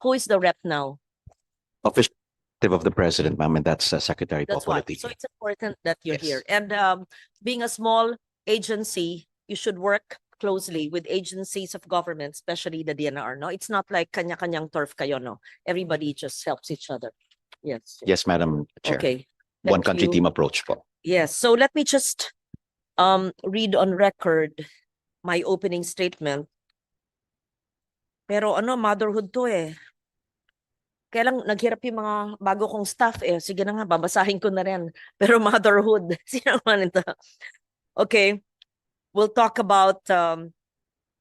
Who is the rep now? Official of the president, ma'am, and that's Secretary That's why. Popoliti. So it's important that you're Yes. here. And being a small agency, you should work closely with agencies of government, especially the DNR. No, it's not like kanya-kanyang turf kayo. No, everybody just helps each other. Yes. Yes, Madam Chair. Okay. One Thank country you. team approach po. Yes. So let me just read on record my opening statement. Pero ano, motherhood to eh. Kaya lang naghirap yung mga bago kong staff eh. Sige na nga, babasahin ko na rin. Pero motherhood, sino man ito? Okay, we'll talk about,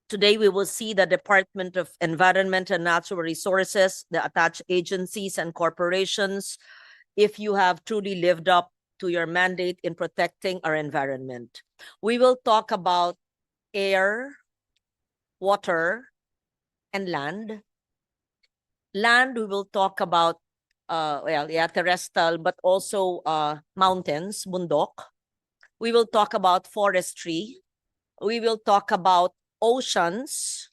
today we will see the Department of Environment and Natural Resources, the attached agencies and corporations, if you have truly lived up to your mandate in protecting our environment. We will talk about air, water, and land. Land, we will talk about, terrestrial, but also mountains, bundok. We will talk about forestry. We will talk about oceans.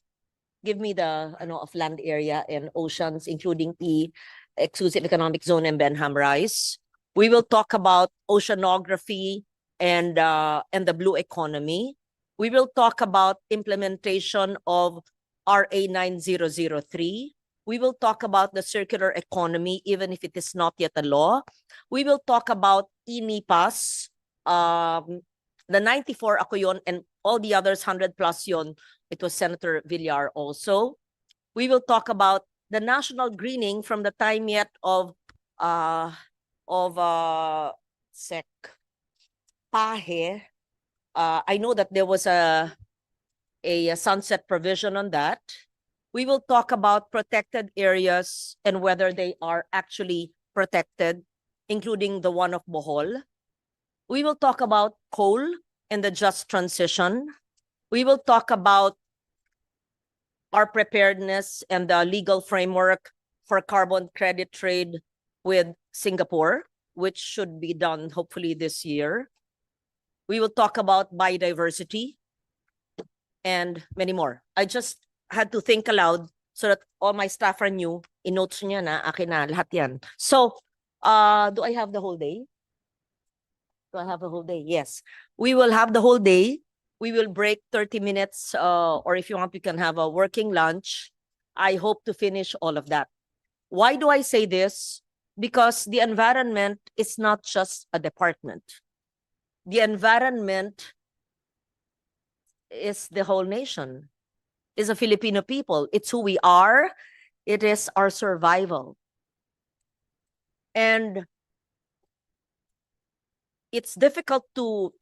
Give me the of land area and oceans, including the exclusive economic zone and Benham Rise. We will talk about oceanography and the blue economy. We will talk about implementation of RA 9003. We will talk about the circular economy, even if it is not yet a law. We will talk about INIPAS, the 94 ako yun, and all the others 100 plus yun. It was Senator Villar also. We will talk about the national greening from the time yet of Sec Pahe. I know that there was a sunset provision on that. We will talk about protected areas and whether they are actually protected, including the one of Bohol. We will talk about coal and the just transition. We will talk about our preparedness and the legal framework for carbon credit trade with Singapore, which should be done hopefully this year. We will talk about biodiversity and many more. I just had to think aloud so that all my staff are new. In-notes niya na, akin na, lahat yan. So, do I have the whole day? Do I have the whole day? Yes. We will have the whole day. We will break 30 minutes, or if you want, you can have a working lunch. I hope to finish all of that. Why do I say this? Because the environment is not just a department. The environment is the whole nation. Is a Filipino people. It's who we are. It is our survival. And it's difficult to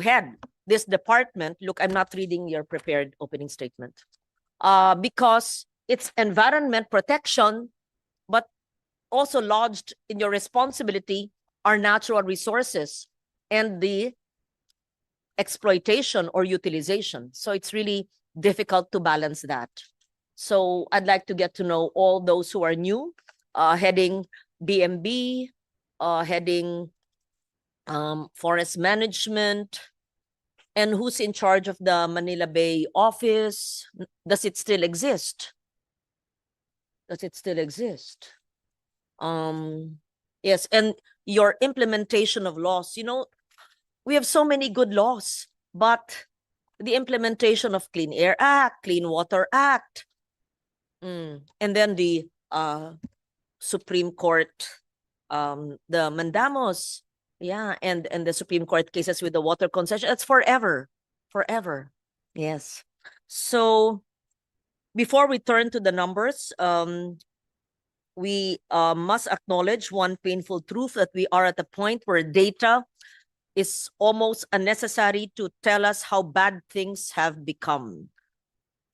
head this department. Look, I'm not reading your prepared opening statement. Because it's environment protection, but also lodged in your responsibility are natural resources and the exploitation or utilization. So it's really difficult to balance that. So I'd like to get to know all those who are new, heading BMB, heading forest management, and who's in charge of the Manila Bay office. Does it still exist? Does it still exist? Yes, and your implementation of laws. You know, we have so many good laws, but the implementation of Clean Air Act, Clean Water Act, and then the Supreme Court, the mandamos, yeah, and the Supreme Court cases with the water concession. It's forever, yes. So before we turn to the numbers, we must acknowledge one painful truth, that we are at a point where data is almost unnecessary to tell us how bad things have become.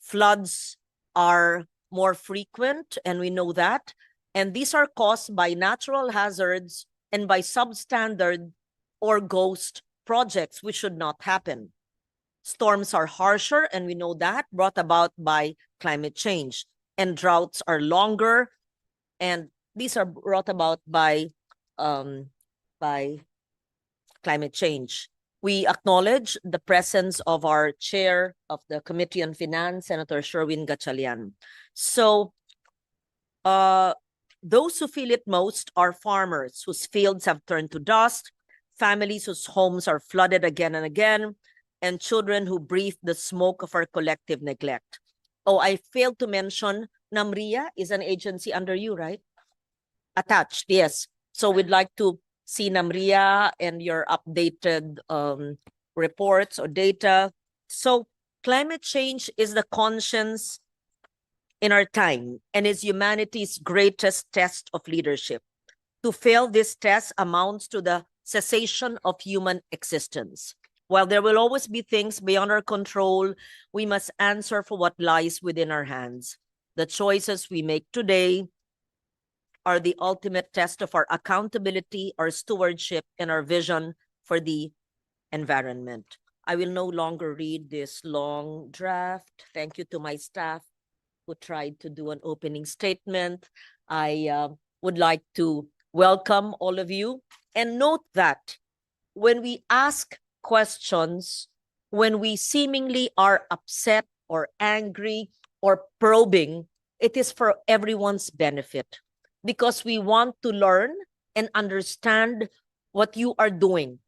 Floods are more frequent, and we know that. And these are caused by natural hazards and by substandard or ghost projects, which should not happen. Storms are harsher, and we know that, brought about by climate change. And droughts are longer, and these are brought about by climate change. We acknowledge the presence of our chair of the Committee on Finance, Senator Sherwin Gatchalian. So Those who feel it most are farmers whose fields have turned to dust, families whose homes are flooded again and again, and children who breathe the smoke of our collective neglect. Oh, I failed to mention NAMRIA is an agency under you, right? Attached, yes. So we'd like to see NAMRIA and your updated reports or data. So climate change is the conscience in our time and is humanity's greatest test of leadership. To fail this test amounts to the cessation of human existence. While there will always be things beyond our control, we must answer for what lies within our hands. The choices we make today are the ultimate test of our accountability, our stewardship, and our vision for the environment. I will no longer read this long draft. Thank you to my staff who tried to do an opening statement. I would like to welcome all of you and note that when we ask questions, when we seemingly are upset or angry or probing, it is for everyone's benefit because we want to learn and understand what you are doing.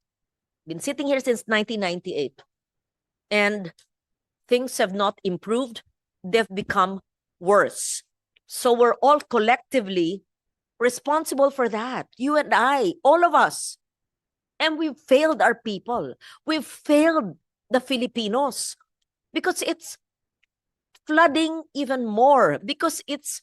Been sitting here since 1998 and things have not improved. They've become worse. So we're all collectively responsible for that. You and I, all of us. And we've failed our people. We've failed the Filipinos because it's flooding even more, because it's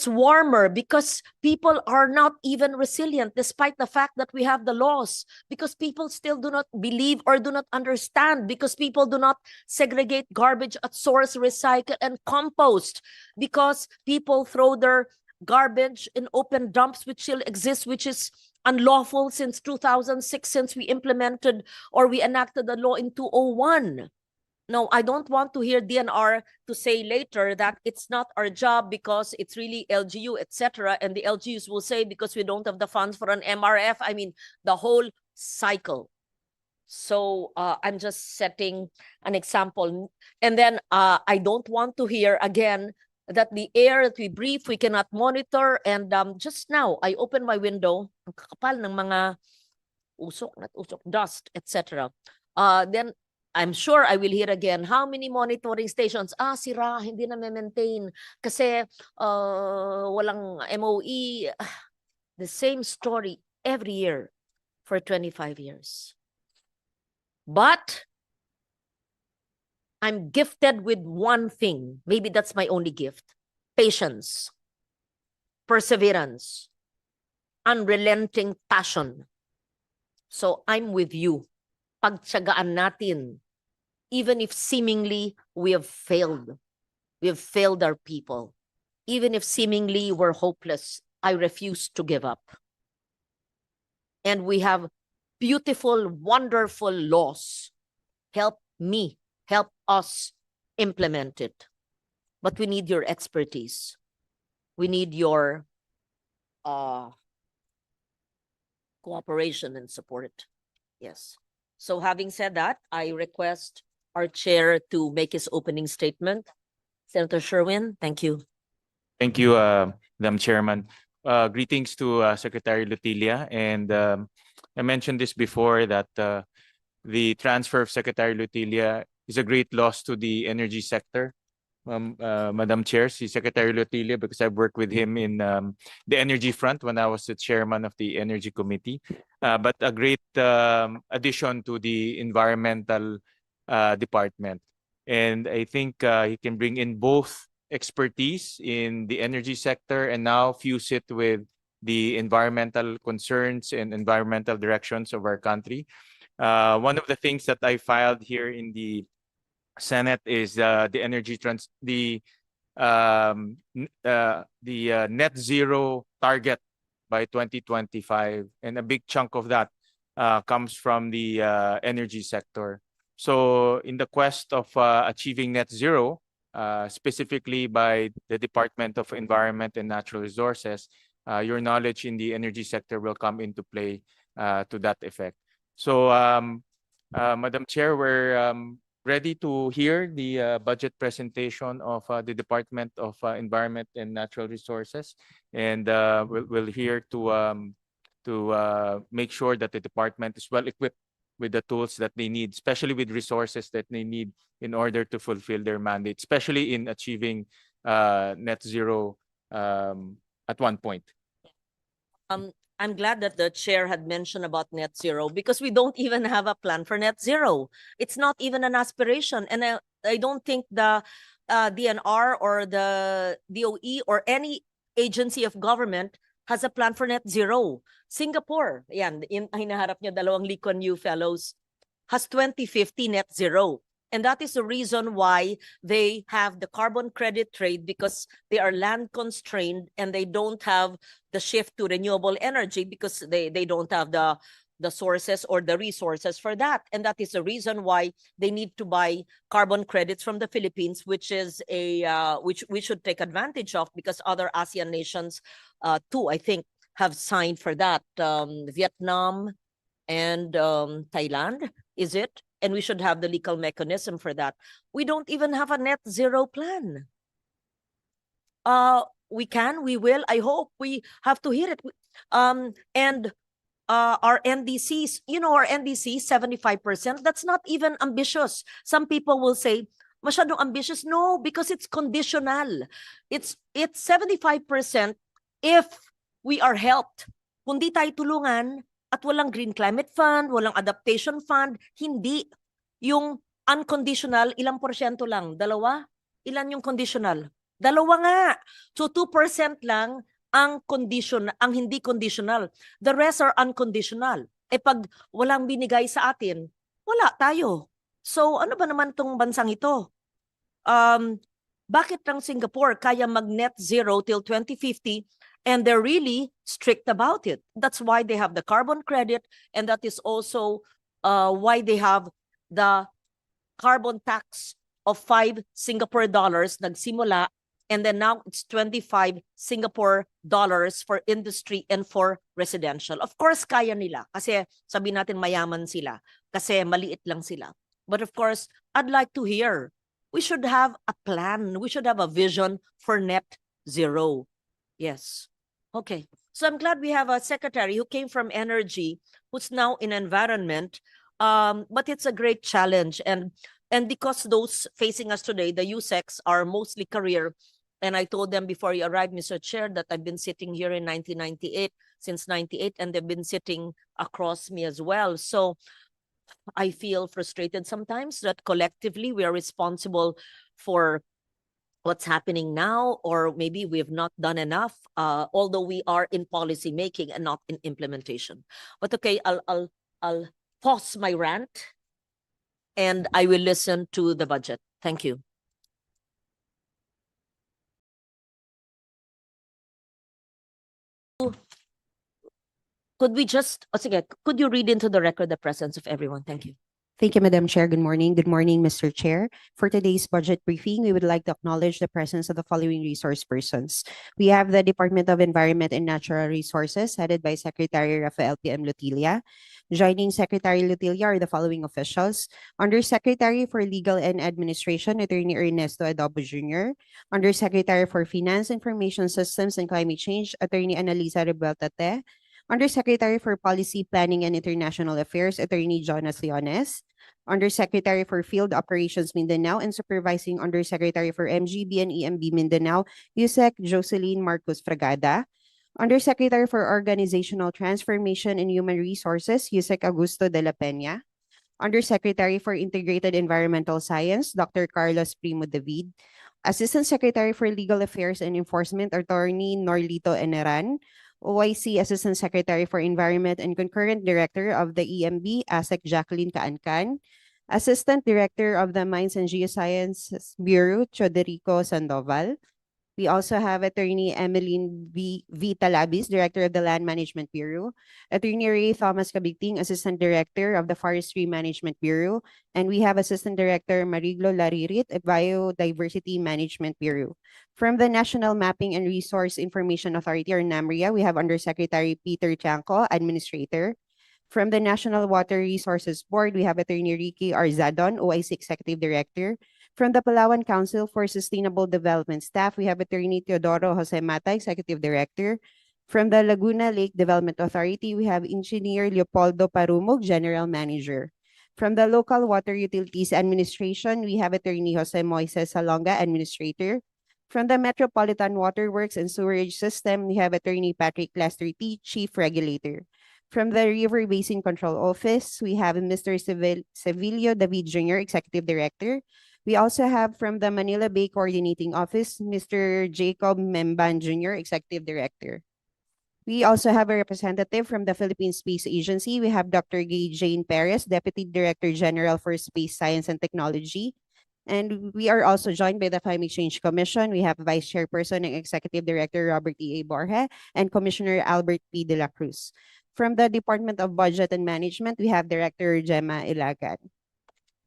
warmer, because people are not even resilient despite the fact that we have the laws, because people still do not believe or do not understand, because people do not segregate garbage at source, recycle, and compost, because people throw their garbage in open dumps which still exist, which is unlawful since 2006, since we implemented or we enacted the law in 2001. No, I don't want to hear DNR to say later that it's not our job because it's really LGU, etc. And the LGUs will say because we don't have the funds for an MRF. I mean, the whole cycle. So I'm just setting an example. And then I don't want to hear again that the air that we breathe, we cannot monitor. And just now, I opened my window, ang kakapal ng mga usok, not usok, dust, etc. Then I'm sure I will hear again, how many monitoring stations? Sira, hindi na maintain kasi walang MOE. The same story every year for 25 years. But I'm gifted with one thing. Maybe that's my only gift. Patience, perseverance, unrelenting passion. So I'm with you. Pagtiyagaan natin. Even if seemingly we have failed our people, even if seemingly we're hopeless, I refuse to give up. And we have beautiful, wonderful laws. Help me, help us implement it. But we need your expertise. We need your cooperation and support. Yes. So having said that, I request our chair to make his opening statement. Senator Sherwin, thank you. Thank you, Madam Chairman. Greetings to Secretary Lutilia. And I mentioned this before that the transfer of Secretary Lutilia is a great loss to the energy sector. Madam Chair, si Secretary Lutilia, because I've worked with him in the energy front when I was the chairman of the Energy Committee. But a great addition to the environmental department. And I think he can bring in both expertise in the energy sector and now fuse it with the environmental concerns and environmental directions of our country. One of the things that I filed here in the Senate is the net zero target by 2025, and a big chunk of that comes from the energy sector. So in the quest of achieving net zero, specifically by the Department of Environment and Natural Resources, your knowledge in the energy sector will come into play to that effect. So, Madam Chair, we're ready to hear the budget presentation of the Department of Environment and Natural Resources, and we'll here to make sure that the department is well equipped with the tools that they need, especially with resources that they need in order to fulfill their mandate, especially in achieving net zero at one point. I'm glad that the chair had mentioned about net zero because we don't even have a plan for net zero. It's not even an aspiration. And I don't think the DNR or the DOE or any agency of government has a plan for net zero. Singapore, yan, hinaharap niyo dalawang Lee Kuan Yew fellows, has 2050 net zero. And that is the reason why they have the carbon credit trade, because they are land constrained and they don't have the shift to renewable energy because they don't have the sources or the resources for that. And that is the reason why they need to buy carbon credits from the Philippines, which is which we should take advantage of, because other ASEAN nations too, I think, have signed for that. Vietnam and Thailand, is it? And we should have the legal mechanism for that. We don't even have a net zero plan. We will, I hope. We have to hear it. And our NDCs, our NDC, 75%, that's not even ambitious. Some people will say, masyadong ambitious. No, because it's conditional. It's 75% if we are helped. Kung di tayo tulungan, at walang Green Climate Fund, walang Adaptation Fund, hindi. Yung unconditional, ilang porsyento lang? 2? Ilan yung conditional? 2 nga. So 2% lang ang hindi conditional. The rest are unconditional. Pag walang binigay sa atin, wala tayo. So ano ba naman tong bansang ito? Bakit lang Singapore kaya mag-net zero till 2050 and they're really strict about it? That's why they have the carbon credit, and that is also why they have the carbon tax of 5 Singapore dollars nagsimula, and then now it's 25 Singapore dollars for industry and for residential. Of course, kaya nila kasi sabihin natin mayaman sila kasi maliit lang sila. But of course, I'd like to hear, we should have a plan. We should have a vision for net zero. Yes. Okay. So I'm glad we have a secretary who came from energy, who's now in environment. But it's a great challenge. And because those facing us today, the USECs, are mostly career. And I told them before you arrived, Mr. Chair, that I've been sitting here in 1998, since 98, and they've been sitting across me as well. So I feel frustrated sometimes that collectively we are responsible for what's happening now, or maybe we have not done enough, although we are in policy making and not in implementation. But okay, I'll pause my rant and I will listen to the budget. Thank you. Could you read into the record the presence of everyone? Thank you. Thank you, Madam Chair. Good morning. Good morning, Mr. Chair. For today's budget briefing, we would like to acknowledge the presence of the following resource persons. We have the Department of Environment and Natural Resources, headed by Secretary Rafael P.M. Lutilia. Joining Secretary Lutilia are the following officials: Undersecretary for Legal and Administration, Attorney Ernesto Adobo Jr., Undersecretary for Finance, Information Systems, and Climate Change, Attorney Analisa Rebeltate, Undersecretary for Policy, Planning, and International Affairs, Attorney Jonas Leones, Undersecretary for Field Operations Mindanao, and Supervising Undersecretary for MGB and EMB Mindanao, USEC Jocelyn Marcos Fragada, Undersecretary for Organizational Transformation and Human Resources, USEC Augusto de la Peña, Undersecretary for Integrated Environmental Science, Dr. Carlos Primo David, Assistant Secretary for Legal Affairs and Enforcement, Attorney Norlito Eneran, OIC Assistant Secretary for Environment and Concurrent Director of the EMB, ASEC Jacqueline Caancan, Assistant Director of the Mines and Geosciences Bureau, Choderico Sandoval. We also have Attorney Emeline V. Talabis, Director of the Land Management Bureau, Attorney Ray Thomas Cabigting, Assistant Director of the Forestry Management Bureau, and we have Assistant Director Mariglo Laririt, Biodiversity Management Bureau. From the National Mapping and Resource Information Authority, or NAMRIA, we have Undersecretary Peter Chanco, Administrator. From the National Water Resources Board, we have Attorney Ricky Arzadon, OIC Executive Director. From the Palawan Council for Sustainable Development staff, we have Attorney Teodoro Jose Mata, Executive Director. From the Laguna Lake Development Authority, we have Engineer Leopoldo Parumog, General Manager. From the Local Water Utilities Administration, we have Attorney Jose Moises Salonga, Administrator. From the Metropolitan Waterworks and Sewerage System, we have Attorney Patrick Lester T, Chief Regulator. From the River Basin Control Office, we have Mr. Sevilio David Jr., Executive Director. We also have from the Manila Bay Coordinating Office, Mr. Jacob Memban Jr., Executive Director. We also have a representative from the Philippine Space Agency. We have Dr. Gay Jane Perez, Deputy Director General for Space Science and Technology. And we are also joined by the Climate Change Commission. We have Vice Chairperson and Executive Director Robert E. A. Borja and Commissioner Albert P. De La Cruz. From the Department of Budget and Management, we have Director Gemma Ilagan.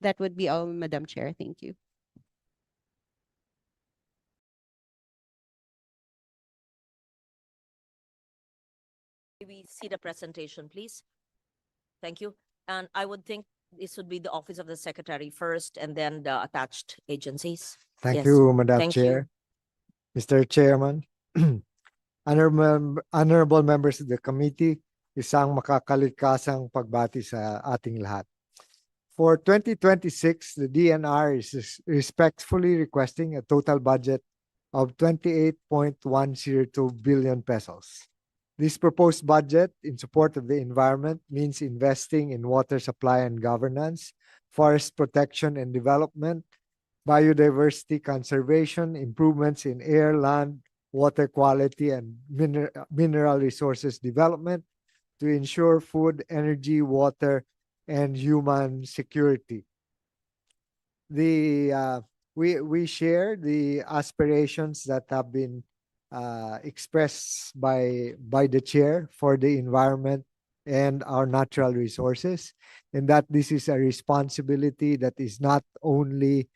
That would be all, Madam Chair. Thank you. We see the presentation, please. Thank you. And I would think this would be the Office of the Secretary first and then the attached agencies. Thank Yes. you, Madam Thank you. Chair. Mr. Chairman, honorable members of the committee, isang makakalikasang pagbati sa ating lahat. For 2026, the DNR is respectfully requesting a total budget of 28.102 billion pesos. This proposed budget in support of the environment means investing in water supply and governance, forest protection and development, biodiversity conservation, improvements in air, land, water quality, and mineral resources development to ensure food, energy, water, and human security. We share the aspirations that have been expressed by the chair for the environment and our natural resources, and that this is a responsibility that is not only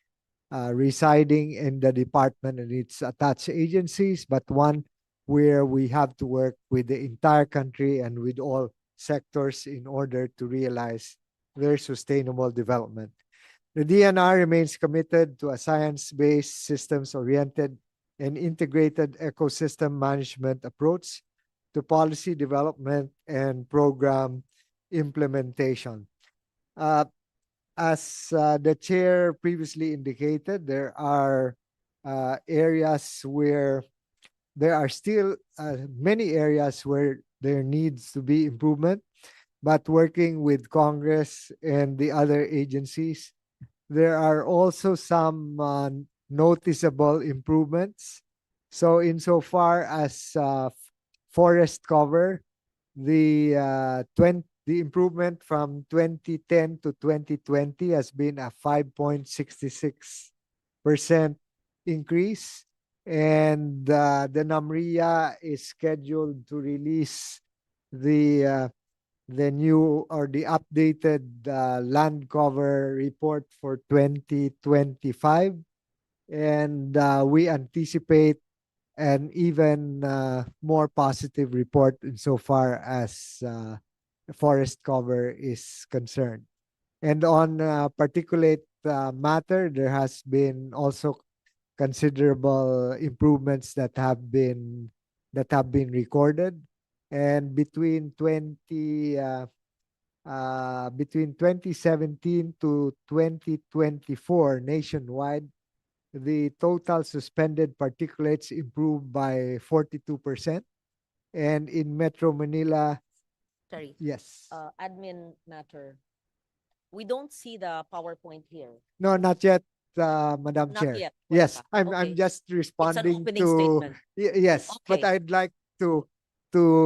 residing in the department and its attached agencies, but one where we have to work with the entire country and with all sectors in order to realize their sustainable development. The DNR remains committed to a science-based, systems-oriented, and integrated ecosystem management approach to policy development and program implementation. As the chair previously indicated, there are areas where there are still many areas where there needs to be improvement, but working with Congress and the other agencies, there are also some noticeable improvements. So insofar as forest cover, the improvement from 2010 to 2020 has been a 5.66% increase, and the NAMRIA is scheduled to release the new or the updated land cover report for 2025, and we anticipate an even more positive report insofar as forest cover is concerned. And on particulate matter, there has been also considerable improvements that have been recorded, and between 2017 to 2024 nationwide, the total suspended particulates improved by 42%, and in Metro Manila, Sorry. yes. Admin matter. We don't see the PowerPoint here. No, not yet, Madam Not Chair. yet. Wala Yes, pa. I'm Okay. just It's an responding opening to statement. yes, but Okay. I'd like to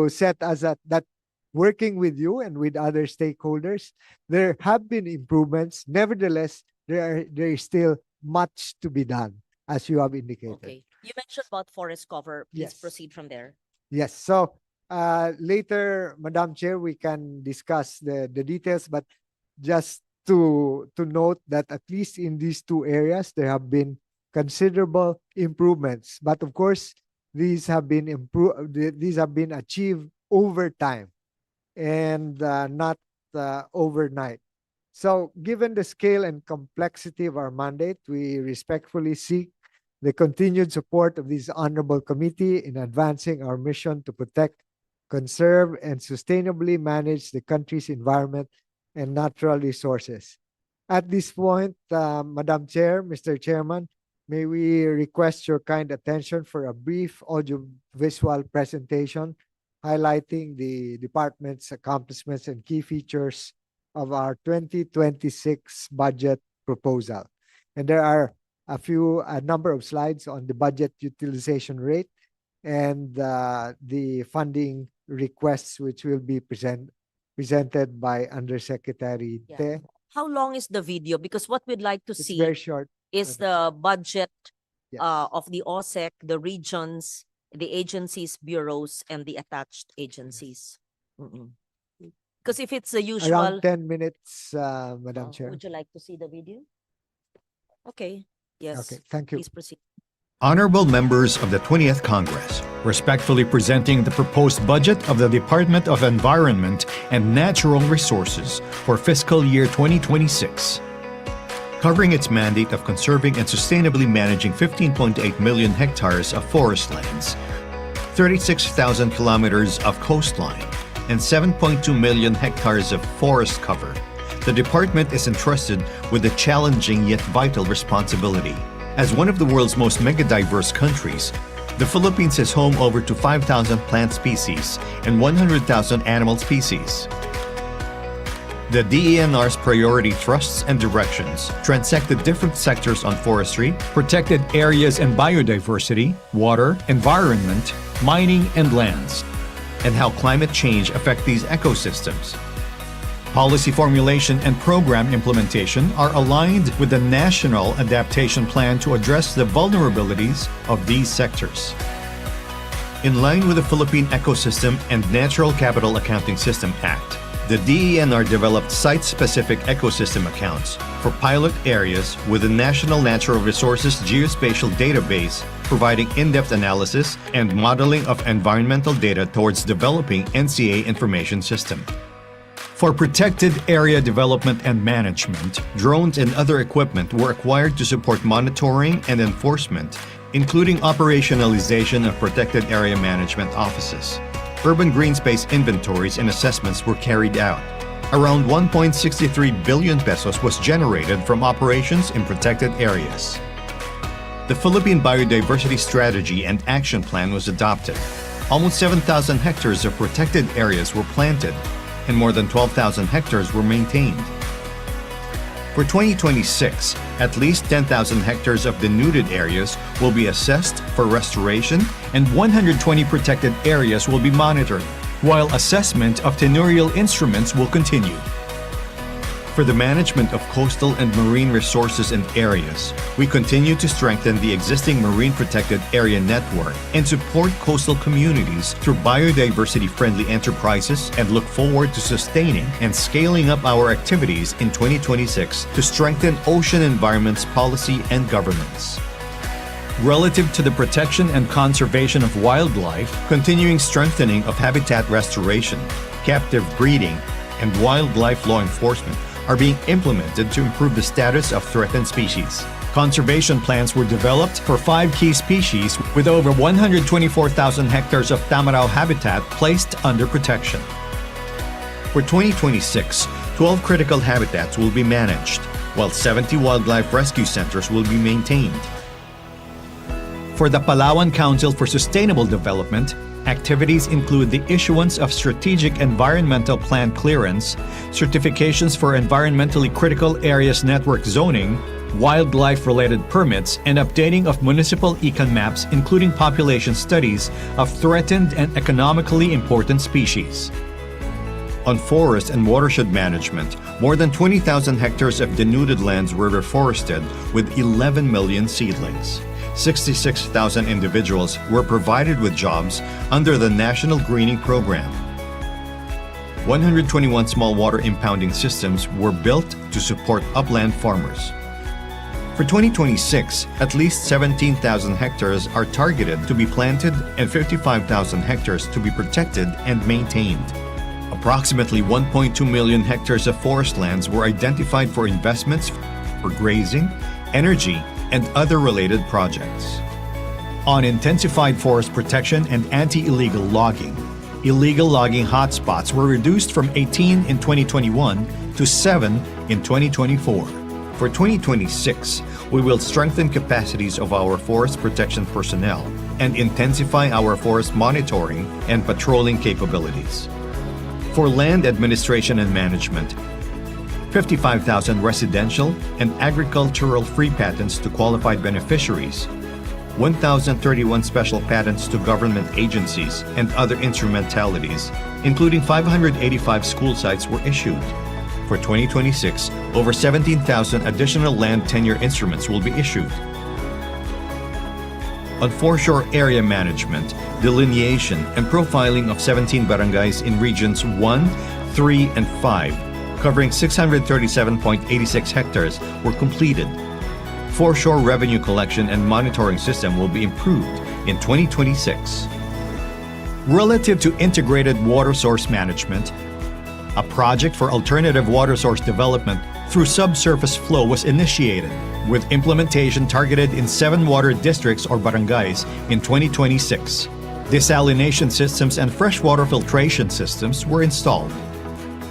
set as that working with you and with other stakeholders, there have been improvements. Nevertheless, there is still much to be done, as you have indicated. Okay. You mentioned about forest cover. Please Yes. proceed from there. Yes. So later, Madam Chair, we can discuss the details, but just to note that at least in these two areas, there have been considerable improvements. But of course, these have been achieved over time, and not overnight. So given the scale and complexity of our mandate, we respectfully seek the continued support of this honorable committee in advancing our mission to protect, conserve, and sustainably manage the country's environment and natural resources. At this point, Madam Chair, Mr. Chairman, may we request your kind attention for a brief audiovisual presentation highlighting the department's accomplishments and key features of our 2026 budget proposal. And there are a number of slides on the budget utilization rate and the funding requests, which will be presented by Undersecretary Yeah. Te. How long is the video? Because what we'd like to It's see very short. is the budget Yes. of the OSEC, the regions, the agencies, bureaus, and the attached agencies. Because if it's the usual, Around 10 minutes, Madam Chair. would you like to see the video? Okay, yes. Okay, thank you. Please proceed. Honorable members of the 20th Congress, respectfully presenting the proposed budget of the Department of Environment and Natural Resources for fiscal year 2026. Covering its mandate of conserving and sustainably managing 15.8 million hectares of forest lands, 36,000 kilometers of coastline, and 7.2 million hectares of forest cover, the department is entrusted with a challenging yet vital responsibility. As one of the world's most megadiverse countries, the Philippines is home over to 5,000 plant species and 100,000 animal species. The DENR's priority thrusts and directions transect the different sectors on forestry, protected areas and biodiversity, water, environment, mining, and lands, and how climate change affect these ecosystems. Policy formulation and program implementation are aligned with the National Adaptation Plan to address the vulnerabilities of these sectors. In line with the Philippine Ecosystem and Natural Capital Accounting System Act, the DENR developed site-specific ecosystem accounts for pilot areas with the National Natural Resources Geospatial Database, providing in-depth analysis and modeling of environmental data towards developing NCA information system. For protected area development and management, drones and other equipment were acquired to support monitoring and enforcement, including operationalization of protected area management offices. Urban green space inventories and assessments were carried out. Around 1.63 billion pesos was generated from operations in protected areas. The Philippine Biodiversity Strategy and Action Plan was adopted. Almost 7,000 hectares of protected areas were planted, and more than 12,000 hectares were maintained. For 2026, at least 10,000 hectares of denuded areas will be assessed for restoration and 120 protected areas will be monitored, while assessment of tenurial instruments will continue. For the management of coastal and marine resources and areas, we continue to strengthen the existing marine protected area network and support coastal communities through biodiversity-friendly enterprises and look forward to sustaining and scaling up our activities in 2026 to strengthen ocean environment's policy and governance. Relative to the protection and conservation of wildlife, continuing strengthening of habitat restoration, captive breeding, and wildlife law enforcement are being implemented to improve the status of threatened species. Conservation plans were developed for 5 key species with over 124,000 hectares of tamarao habitat placed under protection. For 2026, 12 critical habitats will be managed, while 70 wildlife rescue centers will be maintained. For the Palawan Council for Sustainable Development, activities include the issuance of Strategic Environmental Plan clearance, certifications for environmentally critical areas network zoning, wildlife-related permits, and updating of municipal econ maps, including population studies of threatened and economically important species. On forest and watershed management, more than 20,000 hectares of denuded lands were reforested with 11 million seedlings. 66,000 individuals were provided with jobs under the National Greening Program. 121 small water impounding systems were built to support upland farmers. For 2026, at least 17,000 hectares are targeted to be planted and 55,000 hectares to be protected and maintained. A Approximately 1.2 million hectares of forest lands were identified for investments for grazing, energy, and other related projects. On intensified forest protection and anti-illegal logging, illegal logging hotspots were reduced from 18 in 2021 to 7 in 2024. For 2026, we will strengthen capacities of our forest protection personnel and intensify our forest monitoring and patrolling capabilities. For land administration and management, 55,000 residential and agricultural free patents to qualified beneficiaries, 1,031 special patents to government agencies and other instrumentalities, including 585 school sites, were issued. For 2026, over 17,000 additional land tenure instruments will be issued. On foreshore area management, delineation, and profiling of 17 barangays in regions 1, 3, and 5, covering 637.86 hectares, were completed. Foreshore revenue collection and monitoring system will be improved in 2026. Relative to integrated water source management, a project for alternative water source development through subsurface flow was initiated, with implementation targeted in 7 water districts or barangays in 2026. Desalination systems and freshwater filtration systems were installed.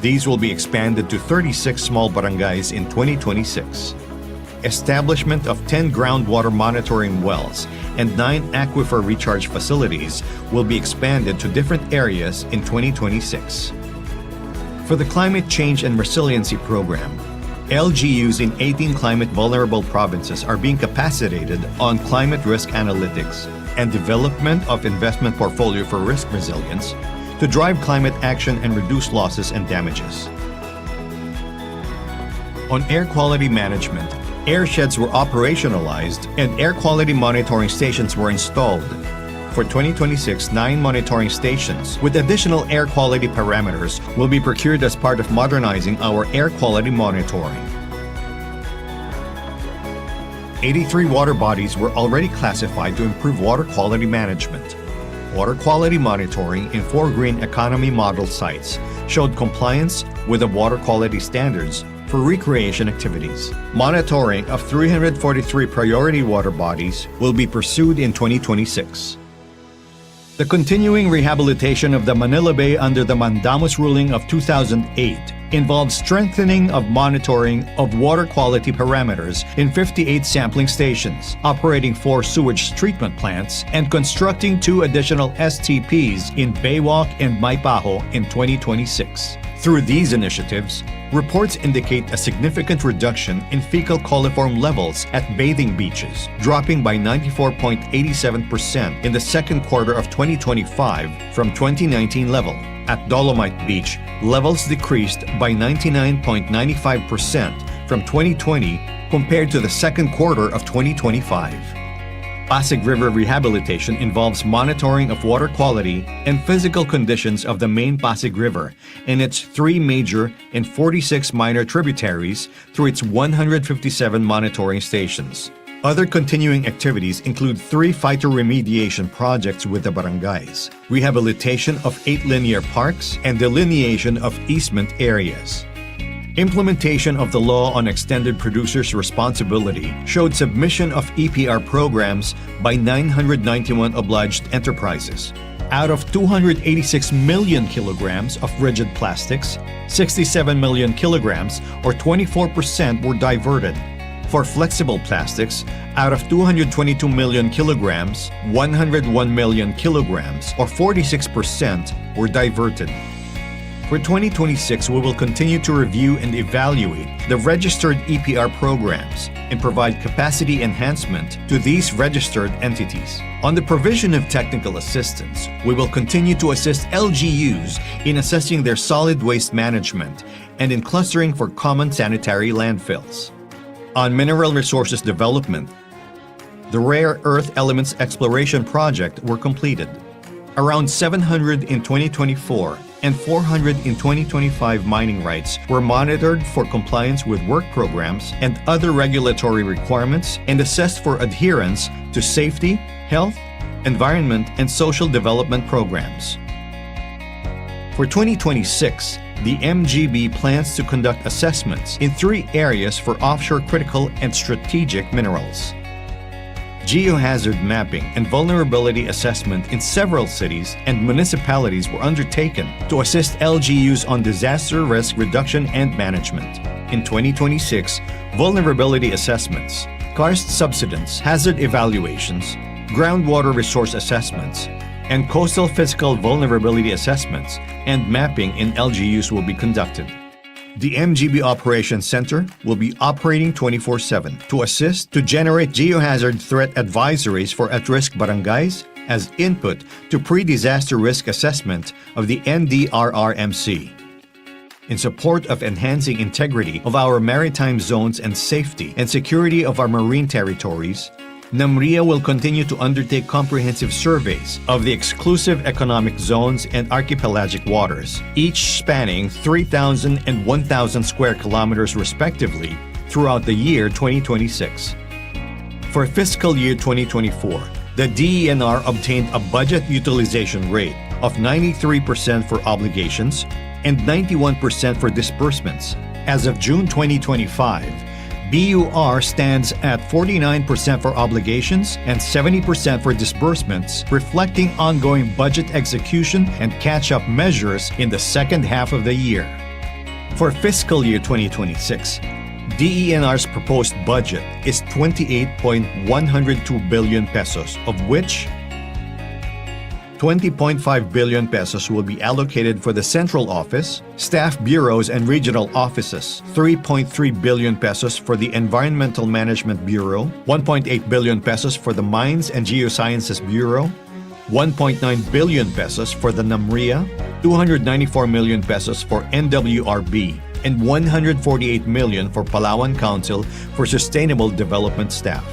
These will be expanded to 36 small barangays in 2026. Establishment of 10 groundwater monitoring wells and 9 aquifer recharge facilities will be expanded to different areas in 2026. For the Climate Change and Resiliency Program, LGUs in 18 climate vulnerable provinces are being capacitated on climate risk analytics and development of investment portfolio for risk resilience to drive climate action and reduce losses and damages. On air quality management, air sheds were operationalized and air quality monitoring stations were installed. For 2026, 9 monitoring stations with additional air quality parameters will be procured as part of modernizing our air quality monitoring. 83 water bodies were already classified to improve water quality management. Water quality monitoring in 4 green economy model sites showed compliance with the water quality standards for recreation activities. Monitoring of 343 priority water bodies will be pursued in 2026. The continuing rehabilitation of the Manila Bay under the Mandamus ruling of 2008 involves strengthening of monitoring of water quality parameters in 58 sampling stations, operating 4 sewage treatment plants, and constructing 2 additional STPs in Baywalk and Maypaho in 2026. Through these initiatives, reports indicate a significant reduction in fecal coliform levels at bathing beaches, dropping by 94.87% in the second quarter of 2025 from 2019 level. At Dolomite Beach, levels decreased by 99.95% from 2020 compared to the second quarter of 2025. Pasig River rehabilitation involves monitoring of water quality and physical conditions of the main Pasig River and its 3 major and 46 minor tributaries through its 157 monitoring stations. Other continuing activities include 3 phytoremediation projects with the barangays, rehabilitation of 8 linear parks, and delineation of easement areas. Implementation of the law on extended producers' responsibility showed submission of EPR programs by 991 obliged enterprises. Out of 286 million kilograms of rigid plastics, 67 million kilograms, or 24%, were diverted. For flexible plastics, out of 222 million kilograms, 101 million kilograms, or 46%, were diverted. For 2026, we will continue to review and evaluate the registered EPR programs and provide capacity enhancement to these registered entities. On the provision of technical assistance, we will continue to assist LGUs in assessing their solid waste management and in clustering for common sanitary landfills. On mineral resources development, the rare earth elements exploration project were completed. Around 700 in 2024 and 400 in 2025 mining rights were monitored for compliance with work programs and other regulatory requirements and assessed for adherence to safety, health, environment, and social development programs. For 2026, the MGB plans to conduct assessments in 3 areas for offshore critical and strategic minerals. Geohazard mapping and vulnerability assessment in several cities and municipalities were undertaken to assist LGUs on disaster risk reduction and management. In 2026, vulnerability assessments, karst subsidence, hazard evaluations, groundwater resource assessments, and coastal physical vulnerability assessments and mapping in LGUs will be conducted. The MGB Operations Center will be operating 24/7 to assist to generate geohazard threat advisories for at-risk barangays as input to pre-disaster risk assessment of the NDRRMC. In support of enhancing integrity of our maritime zones and safety and security of our marine territories, NAMRIA will continue to undertake comprehensive surveys of the exclusive economic zones and archipelagic waters, each spanning 3,000 and 1,000 square kilometers respectively throughout the year 2026. For fiscal year 2024, the DENR obtained a budget utilization rate of 93% for obligations and 91% for disbursements. As of June 2025, BUR stands at 49% for obligations and 70% for disbursements, reflecting ongoing budget execution and catch-up measures in the second half of the year. For fiscal year 2026, DENR's proposed budget is 28.102 billion pesos, of which 20.5 billion pesos will be allocated for the central office, staff bureaus and regional offices, 3.3 billion pesos for the Environmental Management Bureau, 1.8 billion pesos for the Mines and Geosciences Bureau, 1.9 billion pesos for the NAMRIA, 294 million pesos for NWRB, and 148 million for Palawan Council for Sustainable Development staff.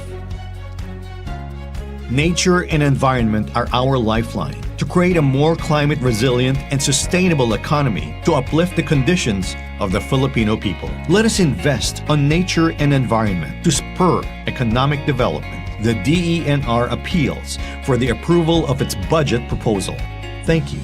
Nature and environment are our lifeline to create a more climate resilient and sustainable economy to uplift the conditions of the Filipino people. Let us invest on nature and environment to spur economic development. The DENR appeals for the approval of its budget proposal. Thank you.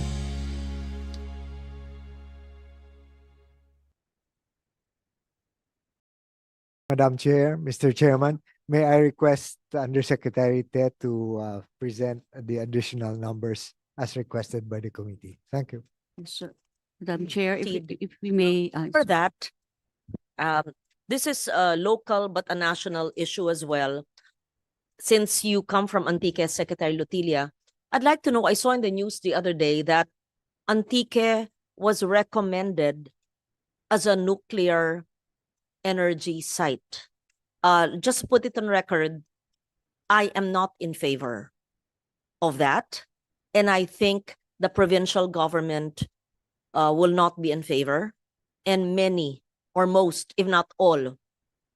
Madam Chair, Mr. Chairman, may I request the Undersecretary Ted to present the additional numbers as requested by the committee. Thank you. Sir, Madam Chair, Tid. if we may, For that, this is a local but a national issue as well. Since you come from Antique, Secretary Lutilia, I'd like to know, I saw in the news the other day that Antique was recommended as a nuclear energy site. Just to put it on record, I am not in favor of that. And I think the provincial government will not be in favor. And many or most, if not all,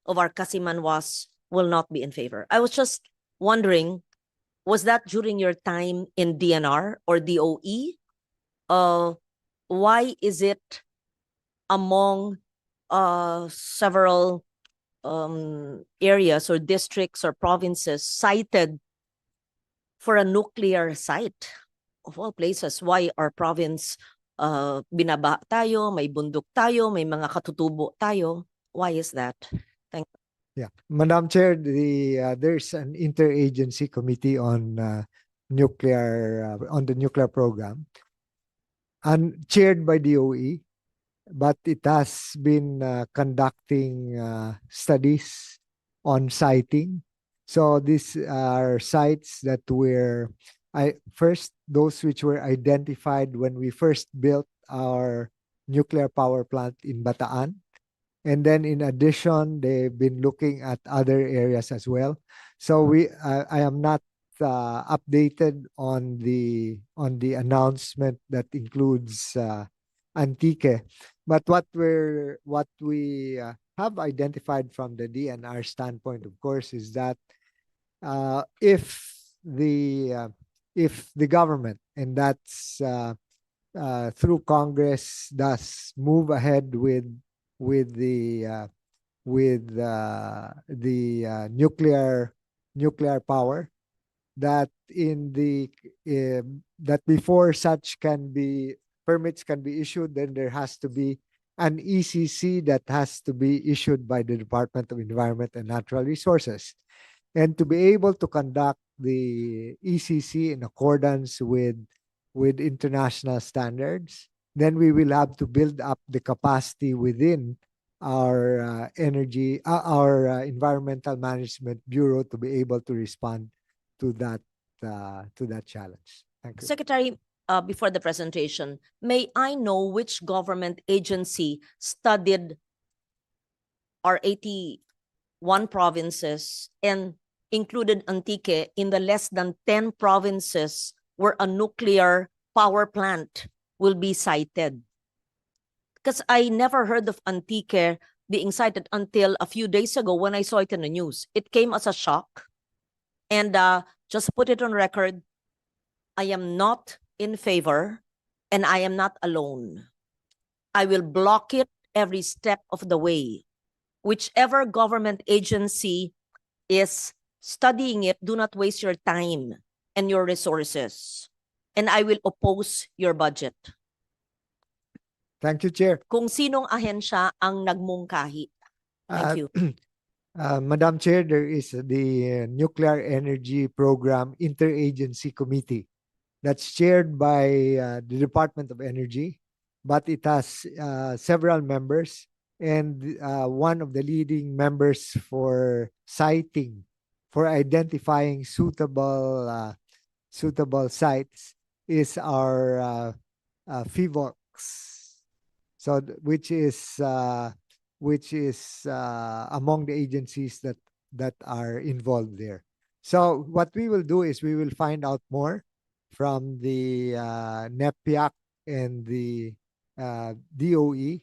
of our Kasimanwas will not be in favor. I was just wondering, was that during your time in DNR or DOE? Why is it among several areas or districts or provinces cited for a nuclear site? Of all places, why our province binaba tayo, may bundok tayo, may mga katutubo tayo? Why is that? Thank you. Yeah, Madam Chair, there's an interagency committee on the nuclear program, and chaired by DOE, but it has been conducting studies on siting. So these are sites that those which were identified when we first built our nuclear power plant in Bataan. And then in addition, they've been looking at other areas as well. So I am not updated on the announcement that includes Antique. But what we have identified from the DNR standpoint, of course, is that if the government, and that's through Congress, does move ahead with the nuclear power, that that before such can be permits can be issued, then there has to be an ECC that has to be issued by the Department of Environment and Natural Resources. And to be able to conduct the ECC in accordance with international standards, then we will have to build up the capacity within our environmental management bureau to be able to respond to that challenge. Thank you. Secretary, before the presentation, may I know which government agency studied our 81 provinces and included Antique in the less than 10 provinces where a nuclear power plant will be sited? Because I never heard of Antique being cited until a few days ago when I saw it in the news. It came as a shock. And just put it on record, I am not in favor and I am not alone. I will block it every step of the way. Whichever government agency is studying it, do not waste your time and your resources. And I will oppose your budget. Thank you, Chair. Kung sinong ahensya ang nagmungkahi. Thank you. Madam Chair, there is the Nuclear Energy Program Interagency Committee that's chaired by the Department of Energy, but it has several members, and one of the leading members for citing, for identifying suitable sites is our FIVOX. So which is among the agencies that are involved there. So what we will do is we will find out more from the NEPIAC and the DOE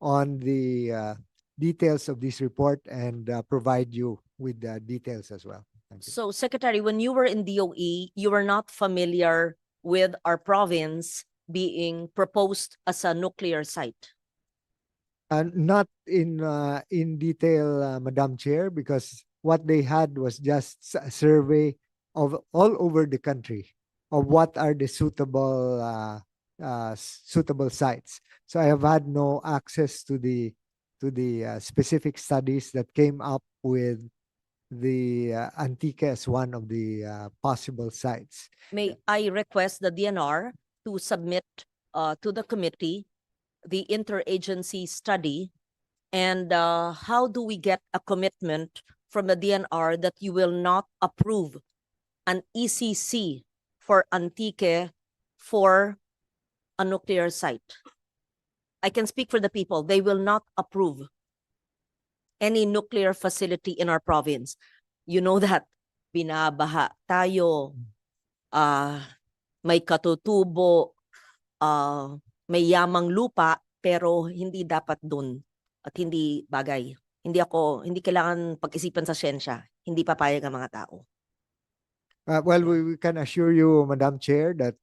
on the details of this report and provide you with the details as well. Thank you. So, Secretary, when you were in DOE, you were not familiar with our province being proposed as a nuclear site. Not in detail, Madam Chair, because what they had was just a survey of all over the country of what are the suitable sites. So I have had no access to the specific studies that came up with the Antique as one of the possible sites. May I request the DNR to submit to the committee the interagency study, and how do we get a commitment from the DNR that you will not approve an ECC for Antique for a nuclear site? I can speak for the people. They will not approve any nuclear facility in our province. You know that binabaha tayo, may katutubo, may yamang lupa, pero hindi dapat dun at hindi bagay. Hindi kailangan pag-isipan sa siyensya. Hindi papayag ang mga tao. Well, we can assure you, Madam Chair, that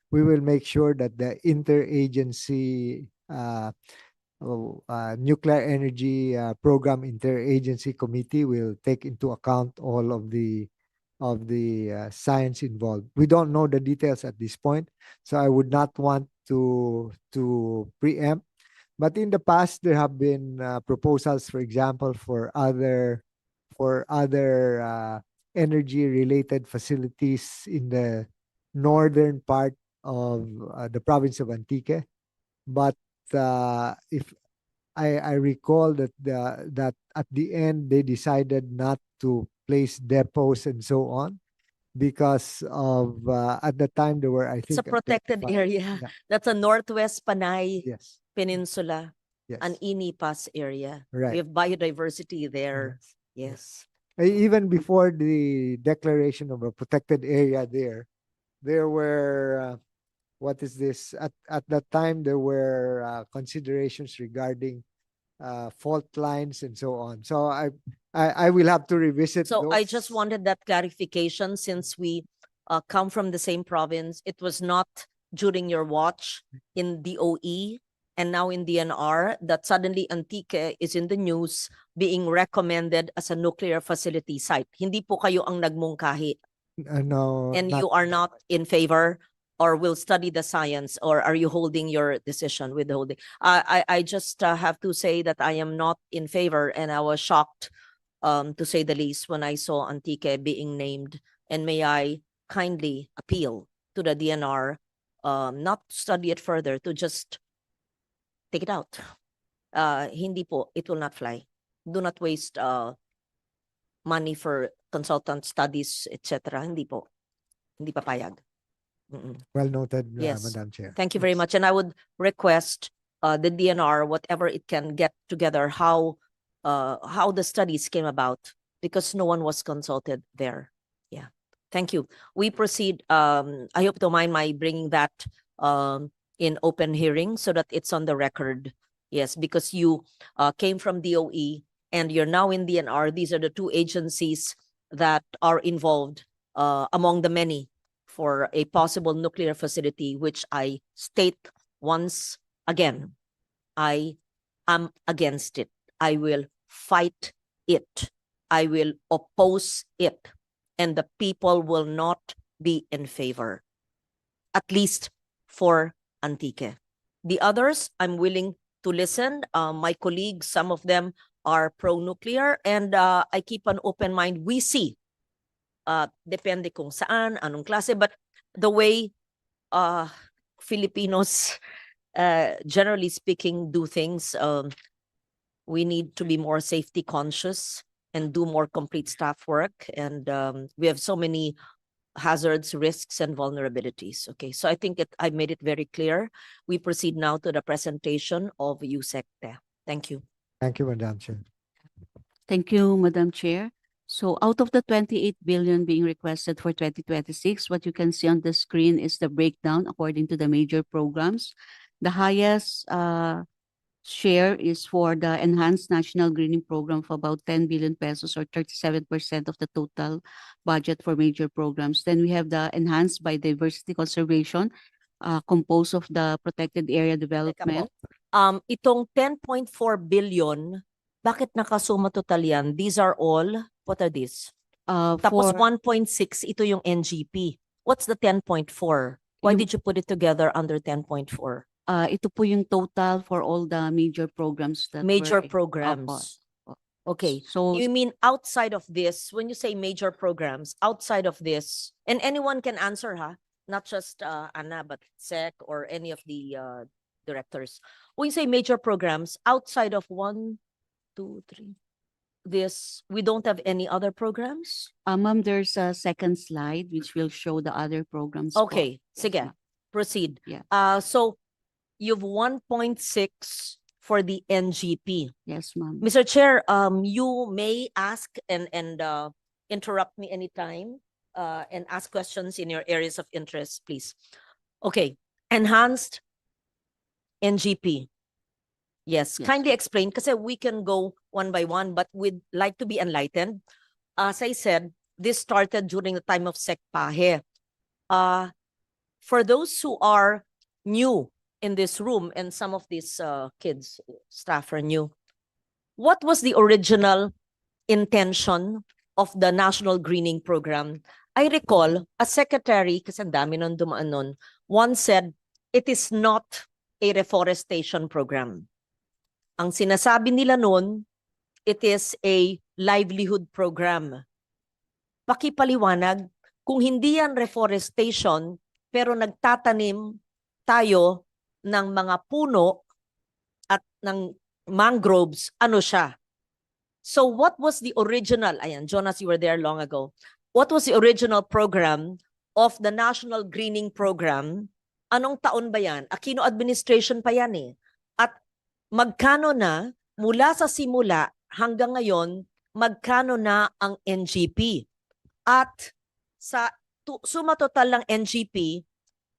we will make sure that the interagency nuclear energy program interagency committee will take into account all of the science involved. We don't know the details at this point, so I would not want to preempt. But in the past, there have been proposals, for example, for other energy-related facilities in the northern part of the province of Antique. But if I recall that at the end they decided not to place depots and so on because of at the time there were, I think, It's a protected area. Yeah. That's a Northwest Panay Yes. Peninsula, Yes. an Inipas area. We Right. have biodiversity there. Yes. Even before the declaration of a protected area there were what is this? At that time there were considerations regarding fault lines and so on. So I will have to revisit So I those. just wanted that clarification since we come from the same province. It was not during your watch in DOE and now in DNR that suddenly Antique is in the news being recommended as a nuclear facility site. Hindi po kayo ang nagmungkahi No, and not- you are not in favor or will study the science, or are you holding your decision, withholding? I just have to say that I am not in favor, and I was shocked, to say the least, when I saw Antique being named. And may I kindly appeal to the DNR, not to study it further, to just take it out. Hindi po, it will not fly. Do not waste money for consultant studies, etc. Hindi po. Hindi papayag. Well noted, Yes. Madam Chair. Thank you very Yes. much. And I would request the DNR, whatever it can get together, how the studies came about, because no one was consulted there. Yeah. Thank you. We proceed. I hope you don't mind my bringing that in open hearing so that it's on the record. Yes, because you came from DOE and you're now in DNR. These are the two agencies that are involved among the many for a possible nuclear facility, which I state once again, I am against it. I will fight it. I will oppose it. And the people will not be in favor, at least for Antique. The others, I'm willing to listen. My colleagues, some of them are pro-nuclear, and I keep an open mind. We see, depende kung saan, anong klase, but the way Filipinos, generally speaking, do things, we need to be more safety conscious and do more complete staff work. And we have so many hazards, risks, and vulnerabilities. Okay, so I think I made it very clear. We proceed now to the presentation of USECTE. Thank you. Thank you, Madam Chair. Thank you, Madam Chair. So out of the 28 billion being requested for 2026, what you can see on the screen is the breakdown according to the major programs. The highest share is for the Enhanced National Greening Program for about 10 billion pesos, or 37% of the total budget for major programs. Then we have the Enhanced Biodiversity Conservation, composed of the Protected Area Development. Itong 10.4 billion, bakit nakasuma total yan? These are all, what are these? Tapos For 1.6, ito yung NGP. What's the 10.4? Why Yung- did you put it together under 10.4? ito po yung total for all the major programs that Major were, programs. Okay. So You mean outside of this, when you say major programs, outside of this, and anyone can answer, not just Anna, but SEC or any of the directors. When you say major programs, outside of 1, 2, 3, this, we don't have any other programs? ma'am, there's a second slide which will show the other programs po. Okay, Yes, sige, ma'am. proceed. Yeah. So you've 1.6 for the NGP. Yes, ma'am. Mr. Chair, you may ask and interrupt me anytime and ask questions in your areas of interest, please. Okay, enhanced NGP. Yes, Yes. kindly explain, kasi we can go one by one, but we'd like to be enlightened. As I said, this started during the time of SECPAHE. For those who are new in this room, and some of these kids, staff are new, what was the original intention of the National Greening Program? I recall a secretary, kasi ang dami nun dumaan nun, once said, it is not a reforestation program. Ang sinasabi nila nun, it is a livelihood program. Pakipaliwanag, kung hindi yan reforestation, pero nagtatanim tayo ng mga puno at ng mangroves, ano siya? So what was the original, ayan, Jonas, you were there long ago. What was the original program of the National Greening Program? Anong taon ba yan? Aquino administration pa yan eh. At magkano na, mula sa simula hanggang ngayon, magkano na ang NGP? At sa suma total ng NGP,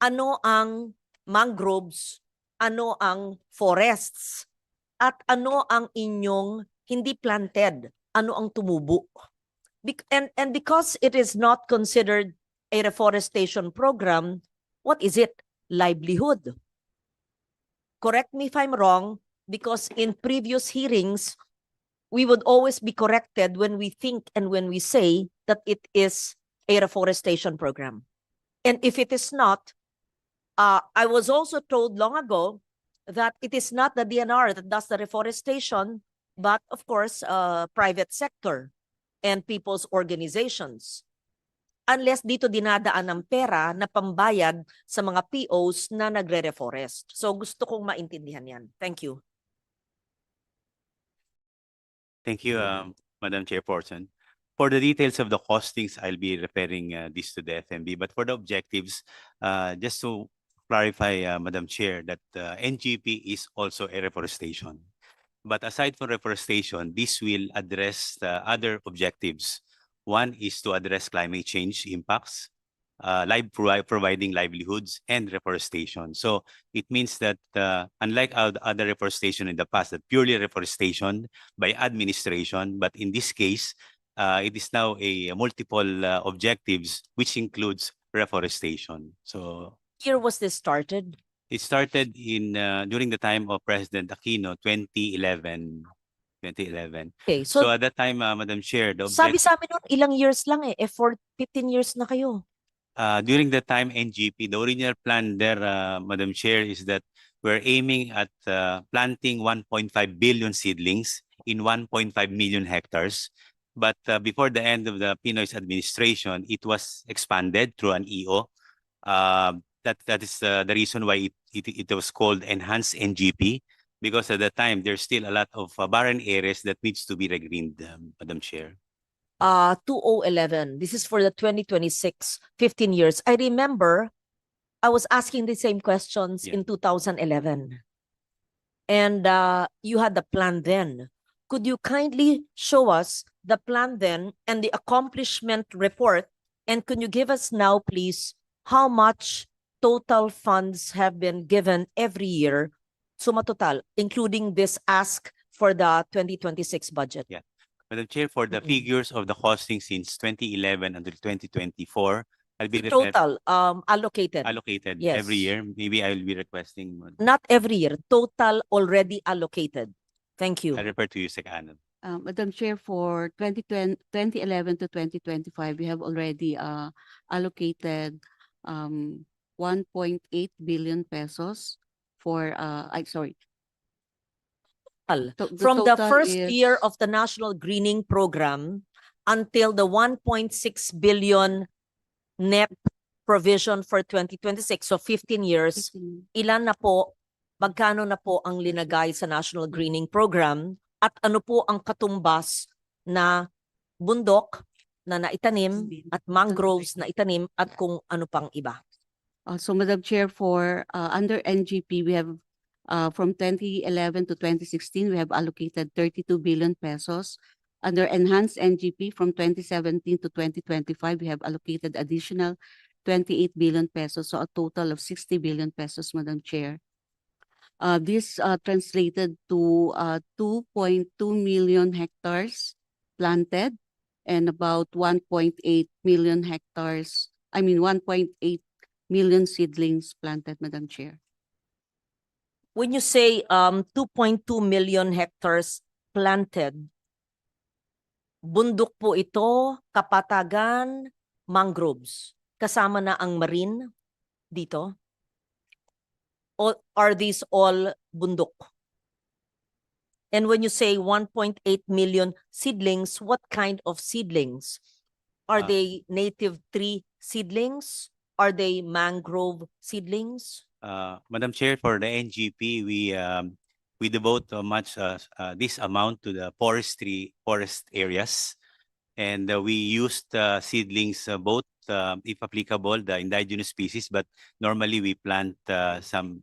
ano ang mangroves, ano ang forests, at ano ang inyong hindi planted, ano ang tumubo? And because it is not considered a reforestation program, what is it? Livelihood. Correct me if I'm wrong, because in previous hearings, we would always be corrected when we think and when we say that it is a reforestation program. And if it is not, I was also told long ago that it is not the DNR that does the reforestation, but of course, private sector and people's organizations. Unless dito dinadaan ng pera na pambayad sa mga POs na nagre-reforest. So gusto kong maintindihan yan. Thank you. Thank you, Madam Chairperson. For the details of the costings, I'll be referring this to the FMB. But for the objectives, just to clarify, Madam Chair, that NGP is also a reforestation. But aside from reforestation, this will address the other objectives. One is to address climate change impacts, providing livelihoods and reforestation. So it means that unlike other reforestation in the past, that purely reforestation by administration, but in this case, it is now a multiple objectives, which includes reforestation. So Year was this started? it started in during the time of President Aquino, 2011. Okay, So so at that time, Madam Chair, the sabi objective, sa amin nun, ilang years lang eh. 15 years na kayo. during the time NGP, the original plan there, Madam Chair, is that we're aiming at planting 1.5 billion seedlings in 1.5 million hectares. But before the end of the Pinoy's administration, it was expanded through an EO. That is the reason why it was called Enhanced NGP, because at the time there's still a lot of barren areas that needs to be regreened, Madam Chair. 2011. This is for the 2026, 15 years. I remember I was asking the same questions Yeah. in 2011. And you had the plan then. Could you kindly show us the plan then and the accomplishment report? And can you give us now, please, how much total funds have been given every year, suma total, including this ask for the 2026 budget? Yeah. Madam Chair, for the figures of the costing since 2011 until 2024, I'll be Total allocated. allocated Yes. every year. Maybe I will be requesting. Not every year, total already allocated. Thank you. I refer to you, Sec. Anand. Madam Chair, for 2011 to 2025, we have already allocated 1.8 billion pesos for From the total first is- year of the National Greening Program until the 1.6 billion net provision for 2026, so 15 years, ilan na po, magkano na po ang linagay sa National Greening Program at ano po ang katumbas na bundok na naitanim at mangroves na itanim at kung ano pang iba? So Madam Chair, for under NGP, we have from 2011 to 2016, we have allocated 32 billion pesos. Under enhanced NGP from 2017 to 2025, we have allocated additional 28 billion pesos, so a total of 60 billion pesos, Madam Chair. This translated to 2.2 million hectares planted and about 1.8 million hectares, 1.8 million seedlings planted, Madam Chair. When you say 2.2 million hectares planted, bundok po ito, kapatagan, mangroves. Kasama na ang marine dito? Or are these all bundok? And when you say 1.8 million seedlings, what kind of seedlings? Are they native tree seedlings? Are they mangrove seedlings? Madam Chair, for the NGP, we devote much this amount to the forest areas, and we used seedlings both, if applicable, the indigenous species, but normally we plant some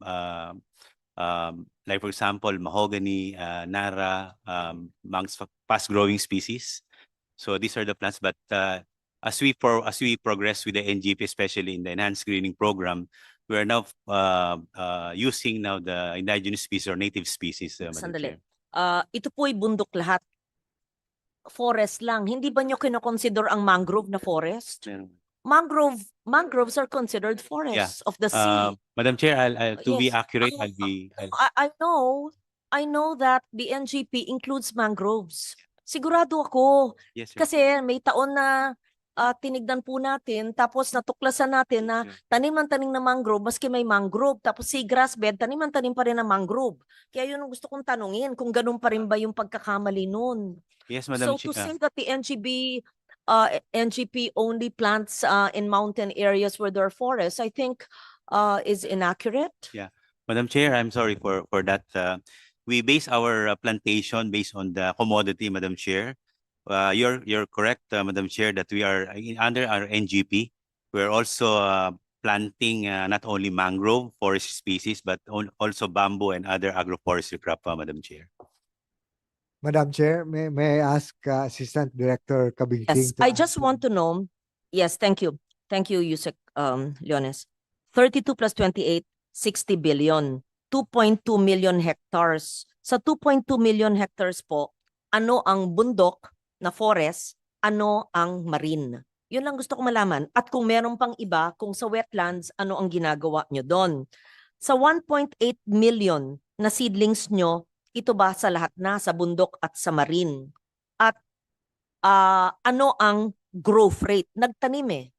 like for example mahogany, nara, amongst fast-growing species. So these are the plants, but as we progress with the NGP, especially in the enhanced greening program, we are now using now the indigenous species or native species, Madam Sandali. Chair. Ito po'y bundok lahat. Forest lang. Hindi ba nyo kinoconsider ang mangrove na forest? Meron. Mangroves are considered forests of the sea. Madam Chair, to be Yes. accurate, I know that the NGP includes mangroves. Sigurado ako. yes, sir. Kasi may taon na tinignan po natin, tapos natuklasan natin na tanim na mangrove, maski may mangrove, tapos seagrass bed, tanim pa rin ng mangrove. Kaya yun ang gusto kong tanungin, kung ganun pa rin ba yung pagkakamali nun. Yes, So Madam to Chair. say that the NGP only plants in mountain areas where there are forests, I think is inaccurate. Yeah. Madam Chair, I'm sorry for that. We base our plantation based on the commodity, Madam Chair. You're correct, Madam Chair, that we are under our NGP. We're also planting not only mangrove forest species, but also bamboo and other agroforestry crop, Madam Chair. Madam Chair, may I ask Assistant Director Kabigting? Yes, I just want to know. Yes, thank you. Thank you, Yusek Leones. 32 plus 28, 60 billion. 2.2 million hectares. Sa 2.2 million hectares po, ano ang bundok na forest, ano ang marine? Yun lang gusto ko malaman. At kung meron pang iba, kung sa wetlands, ano ang ginagawa nyo doon? Sa 1.8 million na seedlings nyo, ito ba sa lahat na, sa bundok at sa marine? At ano ang growth rate? Nagtanim.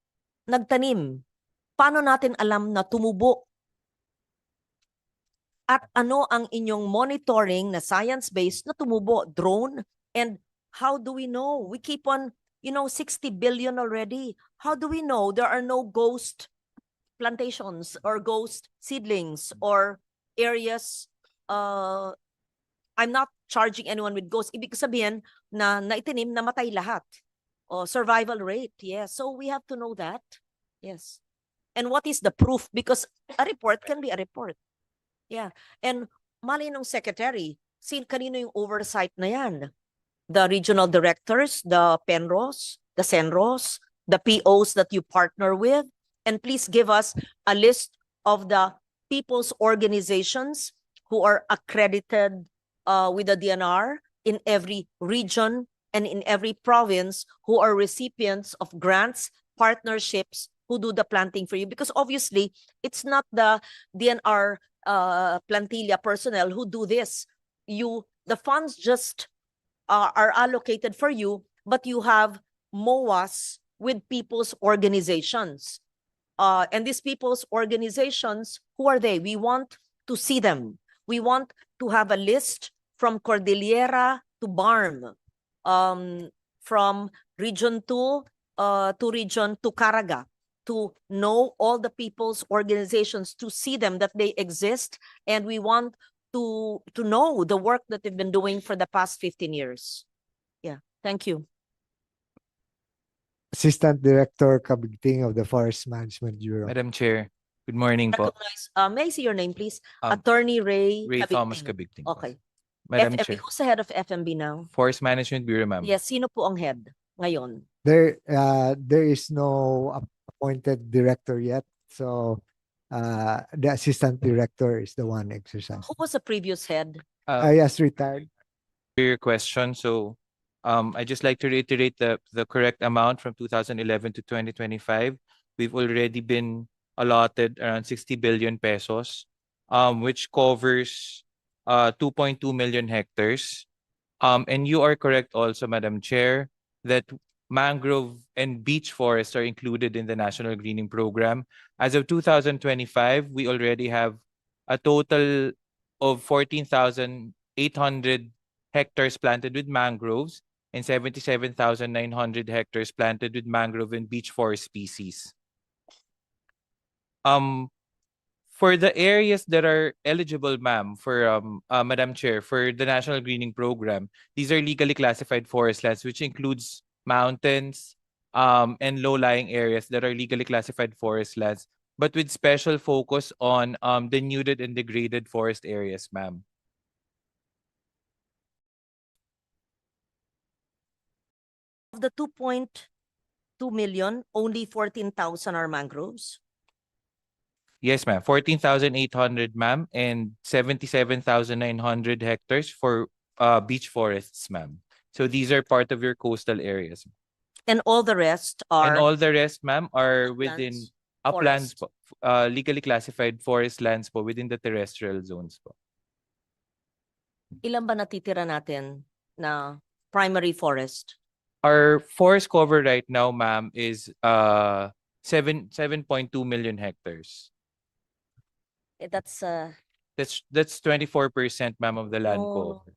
Paano natin alam na tumubo? At ano ang inyong monitoring na science-based na tumubo? Drone? And how do we know? We keep on, 60 billion already. How do we know there are no ghost plantations or ghost seedlings or areas? I'm not charging anyone with ghosts. Ibig sabihin na naitanim, namatay lahat. Survival rate, yes. So we have to know that. Yes. And what is the proof? Because a report can be a report. Yeah. And mali nung secretary, kanino yung oversight na yan? The regional directors, the PENROS, the CENROS, the POs that you partner with? And please give us a list of the people's organizations who are accredited with the DNR in every region and in every province who are recipients of grants, partnerships, who do the planting for you. Because obviously, it's not the DNR plantilla personnel who do this. The funds just are allocated for you, but you have MOAs with people's organizations. And these people's organizations, who are they? We want to see them. We want to have a list from Cordillera to Barm, from region 2 to region to Caraga, to know all the people's organizations, to see them, that they exist, and we want to know the work that they've been doing for the past 15 years. Yeah, thank you. Assistant Director Kabigting of the Forest Management Bureau. Madam Chair, good morning po. Recognize, may I see your name, please? Um, Attorney Ray Ray Thomas Cabigting. Cabigting po. Okay. Madam FMB, Chair, who's the head of FMB now? Forest Management Bureau, ma'am. Yes, sino po ang head ngayon? There is no appointed director yet, so the assistant director is the one exercising. Who was the previous head? I has retired. Your question. So, I just like to reiterate the correct amount from 2011 to 2025. We've already been allotted around 60 billion pesos, which covers 2.2 million hectares. And you are correct also, Madam Chair, that mangrove and beach forests are included in the National Greening Program. As of 2025, we already have a total of 14,800 hectares planted with mangroves and 77,900 hectares planted with mangrove and beach forest species. For the areas that are eligible, ma'am, for Madam Chair, for the National Greening Program, these are legally classified forest lands, which includes mountains and low-lying areas that are legally classified forest lands, but with special focus on denuded and degraded forest areas, ma'am. Of the 2.2 million, only 14,000 are mangroves. Yes, ma'am. 14,800, ma'am, and 77,900 hectares for beach forests, ma'am. So these are part of your coastal areas. And all the rest are And all the rest, ma'am, are within uplands, uplands po, legally classified forest lands po within the terrestrial zones po. ilan ba natitira natin na primary forest? Our forest cover right now, ma'am, is 7.2 million hectares. That's That's 24%, ma'am, of the land No. cover.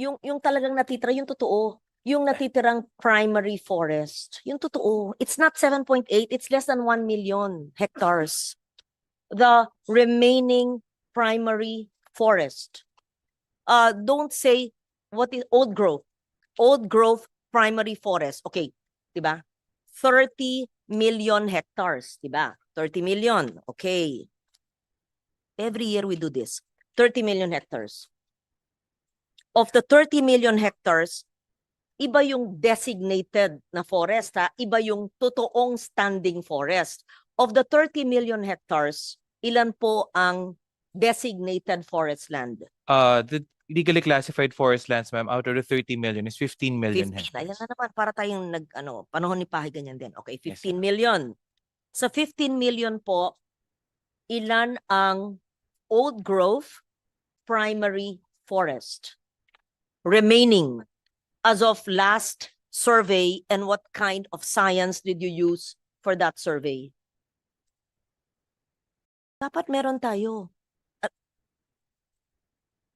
yung talagang natitira, yung totoo. Yung natitirang primary forest, yung totoo. It's not 7.8, it's less than 1 million hectares. The remaining primary forest. Don't say what is old growth. Old growth primary forest. Okay, 'di ba? 30 million hectares, 'di ba? 30 million. Okay. Every year we do this. 30 million hectares. Of the 30 million hectares, iba yung designated na forest, ha? Iba yung totoong standing forest. Of the 30 million hectares, ilan po ang designated forest land? The legally classified forest lands, ma'am, out of the 30 million is 15 million 15. Ayan hectares. na naman, para tayong panahon ni Pahay ganyan din. Okay, Yes, 15 million. Sa 15 million po, ilan ang old growth primary forest remaining as of last survey, and what kind of science did you use for that survey? Dapat meron tayo.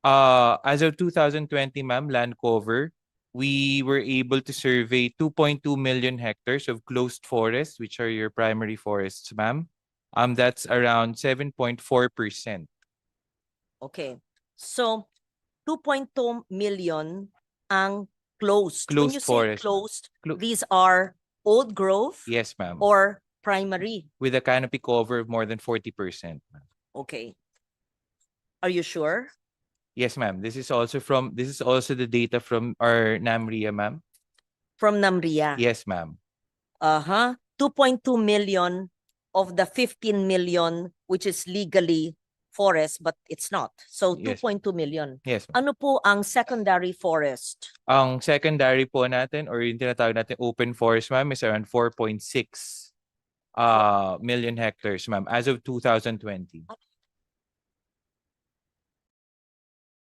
As of 2020, ma'am, land cover, we were able to survey 2.2 million hectares of closed forests, which are your primary forests, ma'am. That's around 7.4%. Okay. So, 2.2 million ang closed. When Closed you say forest, ma'am. closed, Clo- these are old growth Yes, ma'am. or primary? With a canopy cover of more than 40%, ma'am. Okay. Are you sure? Yes, ma'am. This is also the data from our NAMRIA, ma'am. From NAMRIA? Yes, ma'am. 2.2 million of the 15 million, which is legally forest, but it's not. So, Yes. 2.2 million. Yes, ma'am. Ano po ang secondary forest? Ang secondary po natin or yung tinatawag natin open forest, ma'am, is around 4.6 million hectares, ma'am, as of 2020.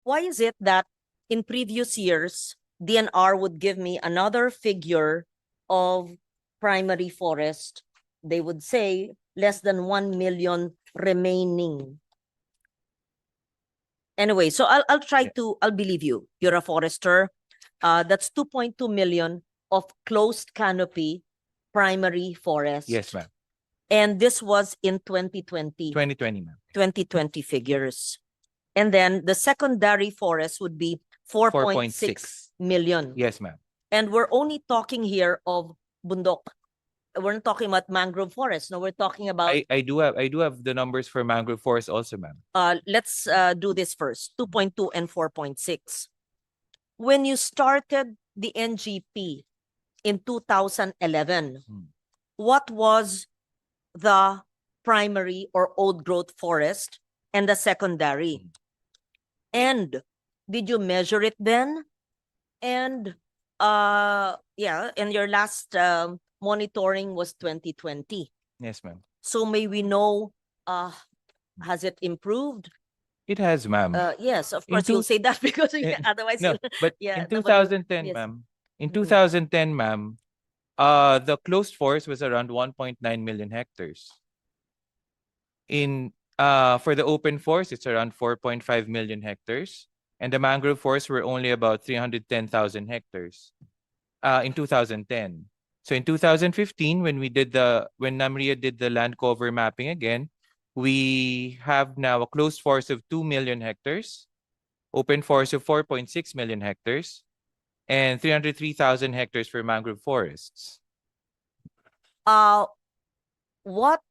Why is it that in previous years, DNR would give me another figure of primary forest? They would say less than 1 million remaining. Anyway, so I'll try to, I'll believe you. You're a forester. That's 2.2 million of closed canopy primary forest. Yes, ma'am. And this was in 2020. 2020, ma'am. 2020 figures. And then the secondary forest would be 4.6 million. Yes, ma'am. And we're only talking here of bundok. We're not talking about mangrove forest. No, we're talking about, I do have the numbers for mangrove forest also, ma'am. let's do this first, 2.2 and 4.6. When you started the NGP in 2011, what was the primary or old growth forest and the secondary? And did you measure it then? And yeah, and your last monitoring was 2020. Yes, ma'am. So may we know, has it improved? It has, ma'am. Yes, of In course you'll two- say that because otherwise No, but yeah, in no, but 2010, yes. ma'am. In Mhm. 2010, ma'am, the closed forest was around 1.9 million hectares. For the open forest, it's around 4.5 million hectares. And the mangrove forests were only about 310,000 hectares in 2010. So in 2015, when NAMRIA did the land cover mapping again, we have now a closed forest of 2 million hectares, open forest of 4.6 million hectares, and 303,000 hectares for mangrove forests. What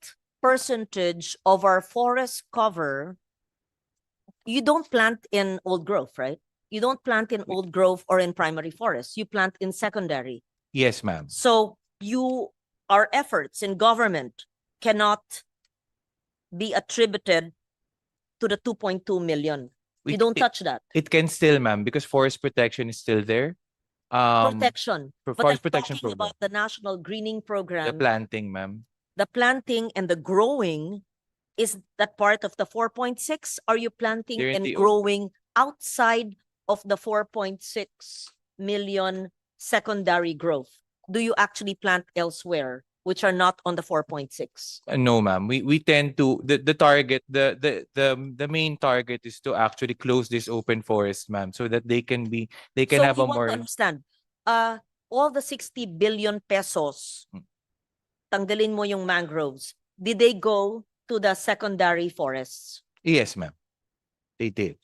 percentage of our forest cover, you don't plant in old growth, right? You don't plant in old growth or in primary forest. You plant in secondary. Yes, ma'am. So our efforts in government cannot be attributed to the 2.2 million. You don't touch that. It can still, ma'am, because forest protection is still there. Protection. For But forest I'm protection talking program. about the national greening program. The planting, ma'am. The planting and the growing, is that part of the 4.6? Are you planting They're in and the growing outside of the 4.6 million secondary growth? Do you actually plant elsewhere, which are not on the 4.6? No, ma'am. We tend to the target the main target is to actually close this open forest, ma'am, so that they can So have you a want more to understand, all the 60 billion pesos, tanggalin mo yung mangroves, did they go to the secondary forests? yes, ma'am. They did.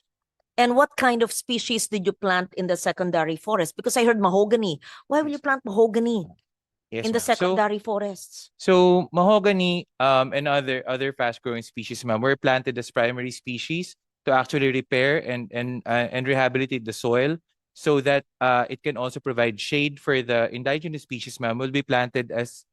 And what kind of species did you plant in the secondary forest? Because I heard mahogany. Why will you plant mahogany Yes, in the ma'am. So secondary forests? so mahogany and other fast growing species, ma'am, were planted as primary species to actually repair and rehabilitate the soil so that it can also provide shade for the indigenous species, ma'am, will be planted as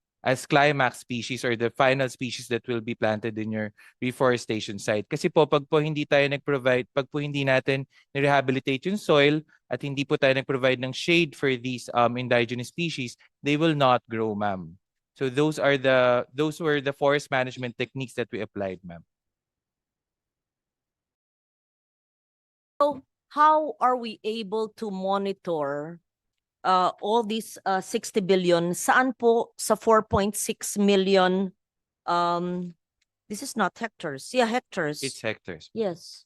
climax species or the final species that will be planted in your reforestation site. Kasi po pag po hindi tayo nag-provide, pag po hindi natin ni-rehabilitate yung soil at hindi po tayo nag-provide ng shade for these indigenous species, they will not grow, ma'am. So those were the forest management techniques that we applied, ma'am. So how are we able to monitor all these 60 billion? Saan po sa 4.6 million? This is not hectares. Yeah, hectares. It's hectares. Yes.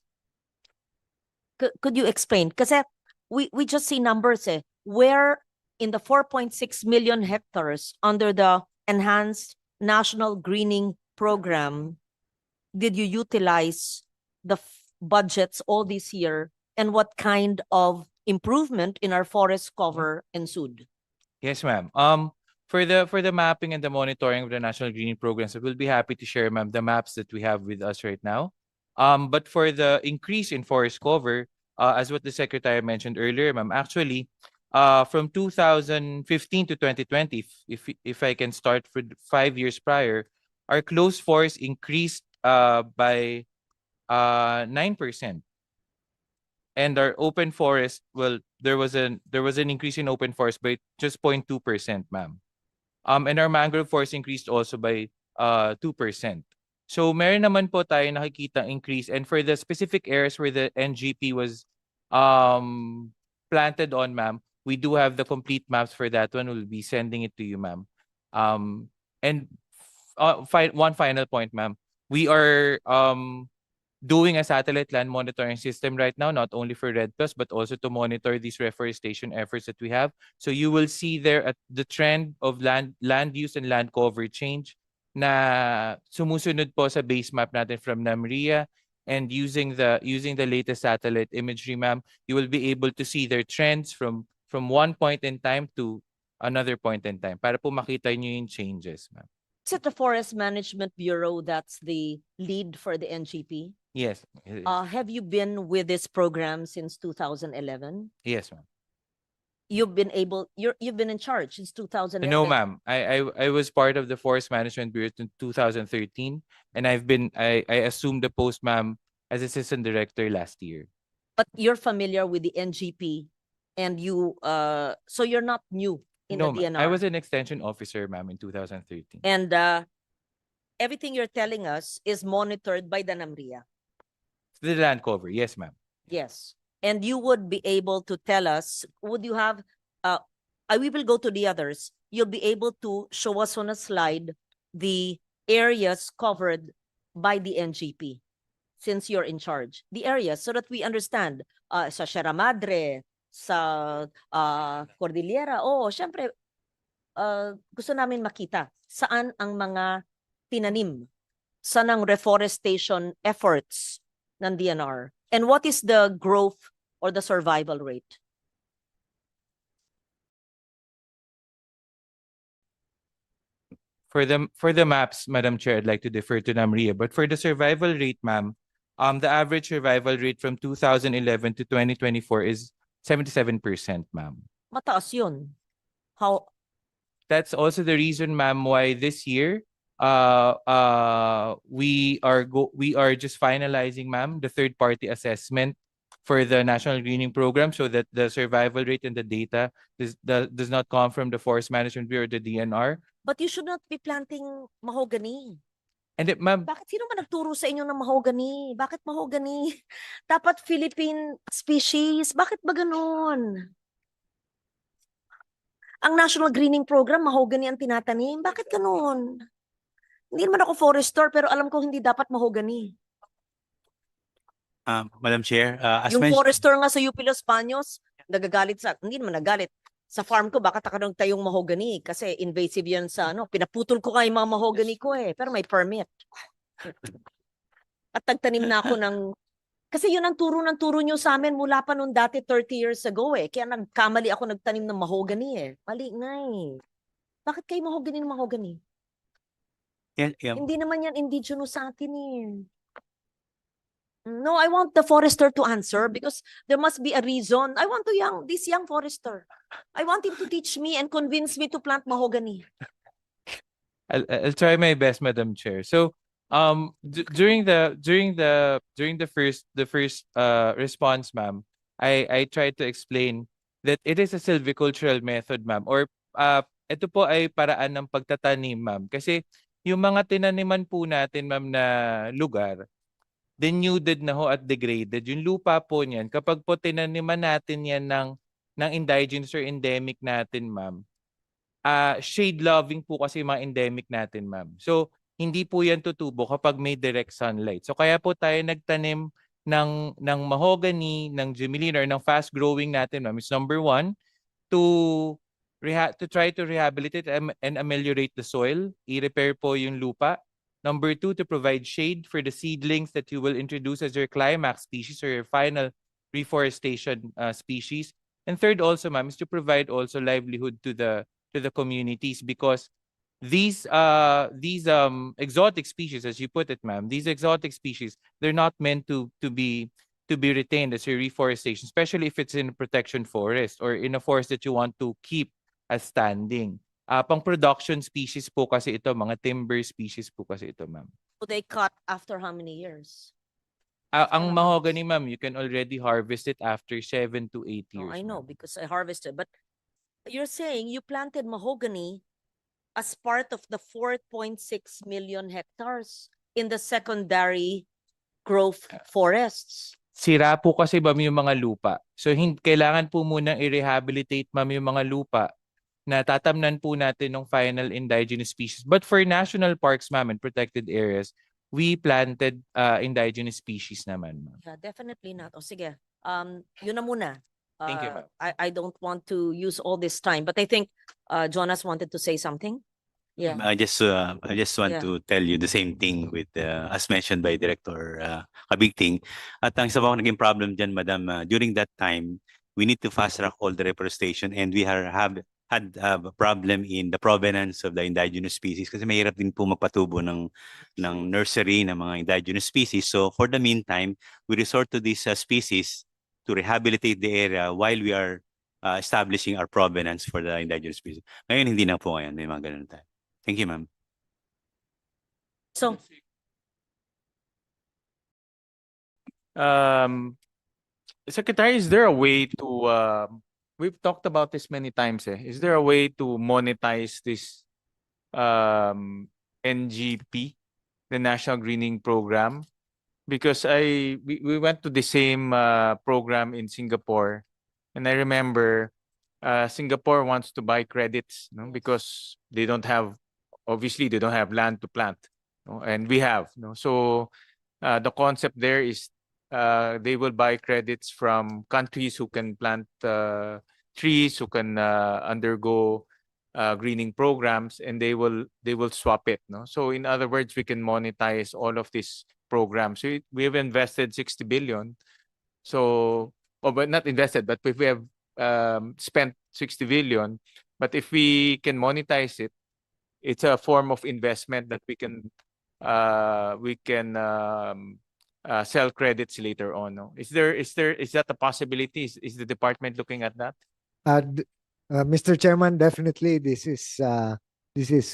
Could you explain? Kasi we just see numbers eh. Where in the 4.6 million hectares under the enhanced national greening program did you utilize the budgets all this year, and what kind of improvement in our forest cover ensued? Yes, ma'am. For the mapping and the monitoring of the national greening programs, we'll be happy to share, ma'am, the maps that we have with us right now. But for the increase in forest cover, as what the secretary mentioned earlier, ma'am, actually, from 2015 to 2020, if I can start for 5 years prior, our closed forest increased by 9%. And our open forest, well, there was an increase in open forest by just 0.2%, ma'am. And our mangrove forest increased also by 2%. So meron naman po tayo nakikita increase, and for the specific areas where the NGP was planted on, ma'am, we do have the complete maps for that one. We'll be sending it to you, ma'am. And one final point, ma'am. We are doing a satellite land monitoring system right now, not only for Red Plus, but also to monitor these reforestation efforts that we have. So you will see there at the trend of land use and land cover change na sumusunod po sa base map natin from NAMRIA, and using the latest satellite imagery, ma'am, you will be able to see their trends from one point in time to another point in time para po makita niyo yung changes, ma'am. Is it the Forest Management Bureau that's the lead for the NGP? Yes. It is. Have you been with this program since 2011? Yes, ma'am. You've been in charge since 2011. No, ma'am. I was part of the Forest Management Bureau in 2013, and I assumed the post, ma'am, as assistant director last year. But you're familiar with the NGP, and so you're not new in No, the ma'am. DNR. I was an extension officer, ma'am, in 2013. And everything you're telling us is monitored by the NAMRIA. The land cover, yes, ma'am. Yes. And you would be able to tell us, would you have, we will go to the others. You'll be able to show us on a slide the areas covered by the NGP since you're in charge. The areas, so that we understand, sa Sierra Madre, sa Cordillera, syempre, gusto namin makita saan ang mga tinanim, saan ang reforestation efforts ng DNR, and what is the growth or the survival rate? For the maps, Madam Chair, I'd like to defer to NAMRIA. But for the survival rate, ma'am, the average survival rate from 2011 to 2024 is 77%, ma'am. Mataas yun. How? That's also the reason, ma'am, why this year we are just finalizing, ma'am, the third-party assessment for the National Greening Program, so that the survival rate and the data does not come from the Forest Management Bureau or the DNR. But you should not be planting mahogany. And ma'am, Bakit sino man nagturo sa inyo ng mahogany? Bakit mahogany? Dapat Philippine species. Bakit ba ganun? Ang National Greening Program, mahogany ang tinatanim. Bakit ganun? Hindi naman ako forester, pero alam ko hindi dapat mahogany. Madam Chair, as Yung mentioned, forester nga sa UP Los Baños, nagagalit hindi naman nagalit. Sa farm ko, baka takanong tayong mahogany kasi invasive yan sa pinaputol ko kayo mga mahogany ko pero may permit. At nagtanim na ako kasi yun ang turo ng turo nyo sa amin mula pa noon dati 30 years ago Kaya nagkamali ako nagtanim ng mahogany Mali nga Bakit kayo mahogany ng mahogany? Hindi naman yan indigenous sa atin No, I want the forester to answer because there must be a reason. I want this young forester. I want him to teach me and convince me to plant mahogany. I'll try my best, Madam Chair. So, during the first response, ma'am, I tried to explain that it is a silvicultural method, ma'am, or ito po ay paraan ng pagtatanim, ma'am. Kasi yung mga tinaniman po natin, ma'am, na lugar, denuded na ho at degraded. Yung lupa po niyan, kapag po tinaniman natin yan ng indigenous or endemic natin, ma'am, shade loving po kasi yung mga endemic natin, ma'am. So, hindi po yan tutubo kapag may direct sunlight. So, kaya po tayo nagtanim ng mahogany, ng gumillion, or ng fast-growing natin, ma'am. Is number one, to try to rehabilitate and ameliorate the soil, i-repair po yung lupa. Number two, to provide shade for the seedlings that you will introduce as your climax species or your final reforestation species. And third also, ma'am, is to provide also livelihood to the communities because these exotic species, as you put it, ma'am, these exotic species, they're not meant to be retained as a reforestation, especially if it's in a protection forest or in a forest that you want to keep as standing. Pang production species po kasi ito, mga timber species po kasi ito, ma'am. So they cut after how many years? Ang mahogany, ma'am, you can already harvest it after 7 to 8 years. I know ma'am. because I harvested. But you're saying you planted mahogany as part of the 4.6 million hectares in the secondary growth forests. Sira po kasi, ma'am, yung mga lupa. So, kailangan po munang i-rehabilitate, ma'am, yung mga lupa na tatamnan po natin ng final indigenous species. But for national parks, ma'am, and protected areas, we planted indigenous species naman, ma'am. Yeah, definitely not. O sige, yun na muna. Thank you, ma'am. I don't want to use all this time, but I think Jonas wanted to say something. Yeah. I just want Yeah. to tell you the same thing with as mentioned by Director Kabigting. At ang isa pa naging problem dyan, Madam, during that time, we need to fast track all the reforestation and we had a problem in the provenance of the indigenous species kasi mahirap din po magpatubo ng nursery ng mga indigenous species. So for the meantime, we resort to these species to rehabilitate the area while we are establishing our provenance for the indigenous species. Ngayon, hindi na po ngayon. May mga ganun tayo. Thank you, ma'am. So, Secretary, is there a way to we've talked about this many times is there a way to monetize this NGP, the National Greening Program? Because we went to the same program in Singapore, and I remember Singapore wants to buy credits, because they don't have land to plant, and we have, so the concept there is they will buy credits from countries who can plant trees, who can undergo greening programs, and they will swap it. So in other words, we can monetize all of these programs. So we have invested 60 billion. So, but not invested, but if we have spent 60 billion, but if we can monetize it, it's a form of investment that we can sell credits later on. No? Is that a possibility? Is the department looking at that? Mr. Chairman, definitely this is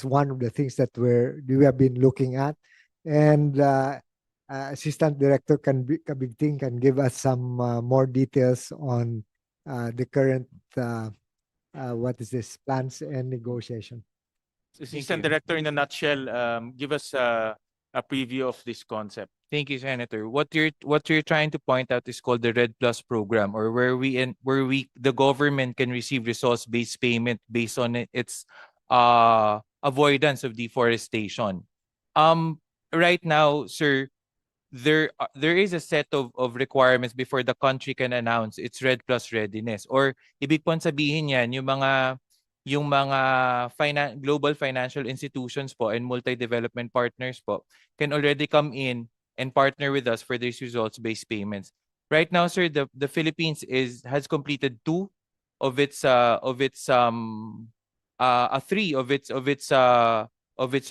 one of the things that we have been looking at, and Assistant Director Kabigting can give us some more details on the current plans and negotiation. Assistant Director, in a nutshell, give us a preview of this concept. Thank you, Senator. What you're trying to point out is called the Red Plus program, or where the government can receive resource-based payment based on its avoidance of deforestation. Right now, sir, there is a set of requirements before the country can announce its Red Plus readiness. Or ibig pong sabihin yan, yung mga global financial institutions po and multi-development partners po can already come in and partner with us for these results-based payments. Right now, sir, the Philippines has completed three of its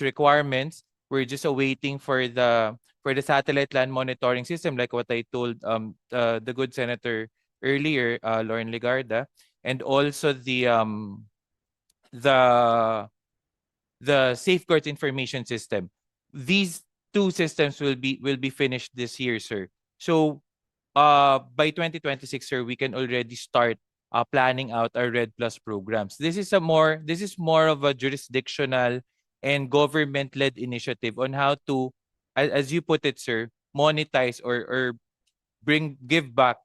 requirements. We're just awaiting for the satellite land monitoring system, like what I told the good senator earlier, Lauren Legarda, and also the safeguards information system. These two systems will be finished this year, sir. So by 2026, sir, we can already start planning out our Red Plus programs. This is more of a jurisdictional and government-led initiative on how to, as you put it, sir, monetize or give back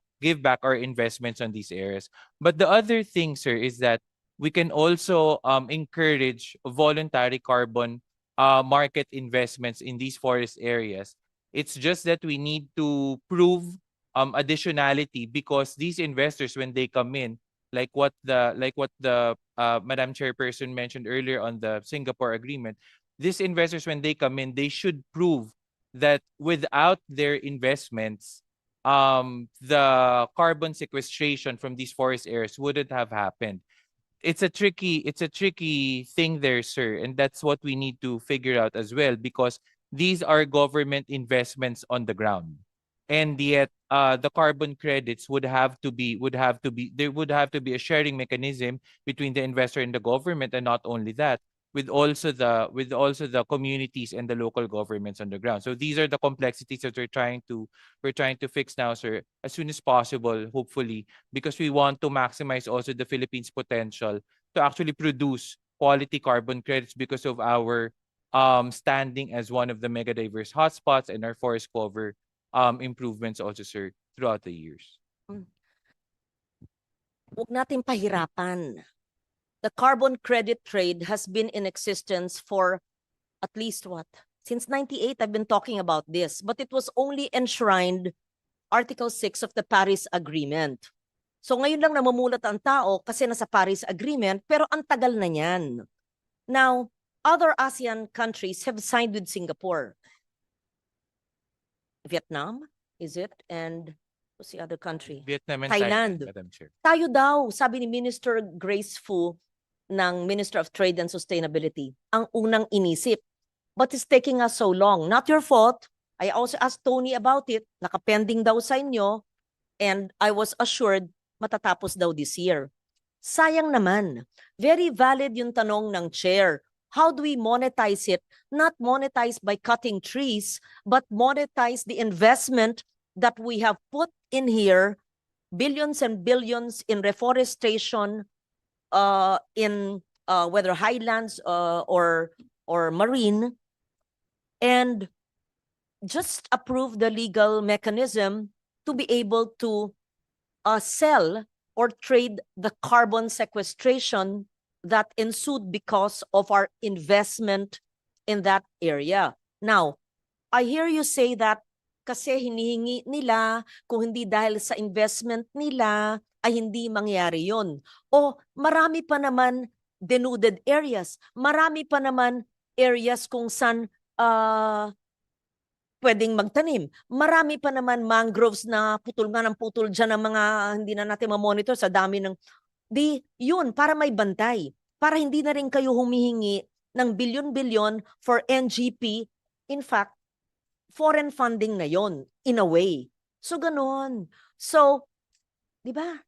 our investments on these areas. But the other thing, sir, is that we can also encourage voluntary carbon market investments in these forest areas. It's just that we need to prove additionality, because these investors, when they come in, like what the Madam Chairperson mentioned earlier on the Singapore agreement, these investors, when they come in, they should prove that without their investments, the carbon sequestration from these forest areas wouldn't have happened. It's a tricky thing there, sir, and that's what we need to figure out as well, because these are government investments on the ground, and yet the carbon credits there would have to be a sharing mechanism between the investor and the government, and not only that, with also the communities and the local governments on the ground. So these are the complexities that we're trying to fix now, sir, as soon as possible, hopefully, because we want to maximize also the Philippines' potential to actually produce quality carbon credits because of our standing as one of the mega diverse hotspots and our forest cover improvements also, sir, throughout the years. Huwag natin pahirapan. The carbon credit trade has been in existence for at least what? Since 98, I've been talking about this, but it was only enshrined Article 6 of the Paris Agreement. So ngayon lang namumulat ang tao kasi nasa Paris Agreement, pero ang tagal na niyan. Now, other ASEAN countries have signed with Singapore. Vietnam, is it? And what's the other country? Vietnam and Thailand. Madam Chair. Tayo daw, sabi ni Minister Grace Fu ng Minister of Trade and Sustainability, ang unang inisip. But it's taking us so long. Not your fault. I also asked Tony about it. Nakapending daw sa inyo. And I was assured matatapos daw this year. Sayang naman. Very valid yung tanong ng chair. How do we monetize it? Not monetize by cutting trees, but monetize the investment that we have put in here, billions and billions in reforestation, in whether highlands or marine, and just approve the legal mechanism to be able to sell or trade the carbon sequestration that ensued because of our investment in that area. Now, I hear you say that kasi hinihingi nila, kung hindi dahil sa investment nila, ay hindi mangyari yun. O marami pa naman denuded areas. Marami pa naman areas kung saan pwedeng magtanim. Marami pa naman mangroves na putol nga ng putol dyan ng mga hindi na natin mamonitor sa dami ng... yun, para may bantay. Para hindi na rin kayo humihingi ng bilyon-bilyon for NGP. In fact, foreign funding na yon in a way. So, ganun. So, di ba?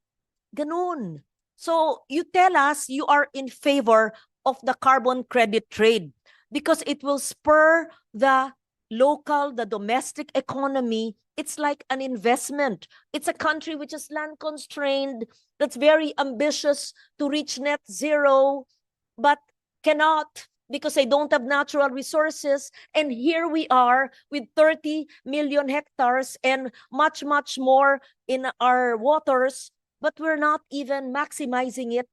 Ganun. So, you tell us you are in favor of the carbon credit trade because it will spur the local, the domestic economy. It's like an investment. It's a country which is land constrained, that's very ambitious to reach net zero, but cannot because they don't have natural resources. And here we are with 30 million hectares and much, much more in our waters, but we're not even maximizing it,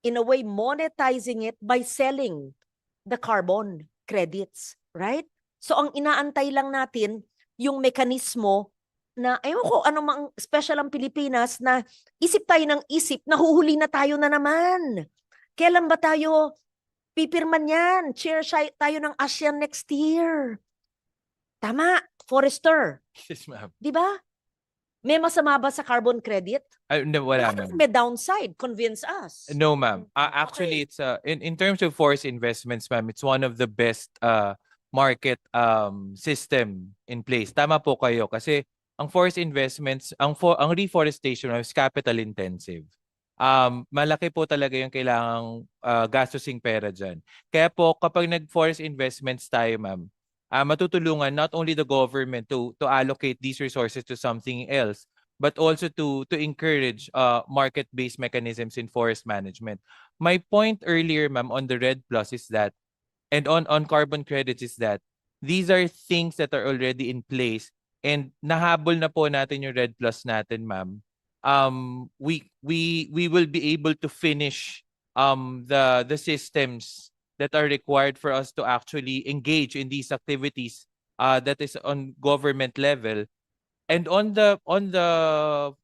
in a way, monetizing it by selling the carbon credits, right? So ang inaantay lang natin yung mekanismo na, ayaw ko ano mang special ang Pilipinas, na isip tayo ng isip, nahuhuli na tayo na naman. Kailan ba tayo pipirman yan? Chair tayo ng ASEAN next year. Tama, Forester. Yes, ma'am. Di ba? May masama ba sa carbon credit? No, wala, ma'am. May downside. Convince us. No, ma'am. Okay. Actually, it's in terms of forest investments, ma'am, it's one of the best market system in place. Tama po kayo kasi ang forest investments, ang reforestation is capital intensive. Malaki po talaga yung kailangang gastusing pera dyan. Kaya po kapag nag-forest investments tayo, ma'am, matutulungan not only the government to allocate these resources to something else, but also to encourage market-based mechanisms in forest management. My point earlier, ma'am, on the RED Plus is that, and on carbon credits is that, these are things that are already in place and nahabol na po natin yung RED Plus natin, ma'am. We will be able to finish the systems that are required for us to actually engage in these activities that is on government level. And on the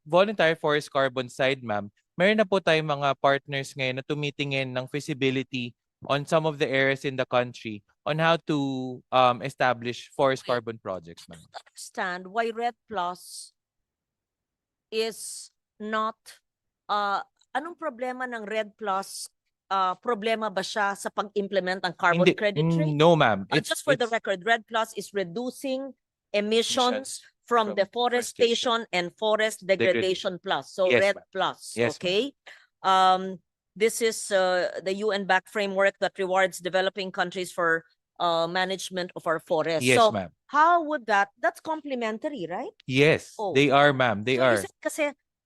voluntary forest carbon side, ma'am, meron na po tayong mga partners ngayon na tumitingin ng feasibility on some of the areas in the country on how to establish forest Okay. carbon projects, ma'am. Understand why Red Plus is not, anong problema ng Red Plus? Problema ba siya sa pag-implement ng carbon Hindi- credit rate? No, ma'am. Just for the record, Red Plus is reducing emissions from from deforestation and forest degradation plus. So Yes, Red ma'am. Plus, Yes, ma'am. okay? This is the UN-backed framework that rewards developing countries for management of our forests. Yes, So ma'am. how would that's complementary, right? Yes, Oh. they are, ma'am. They So you are. said kasi,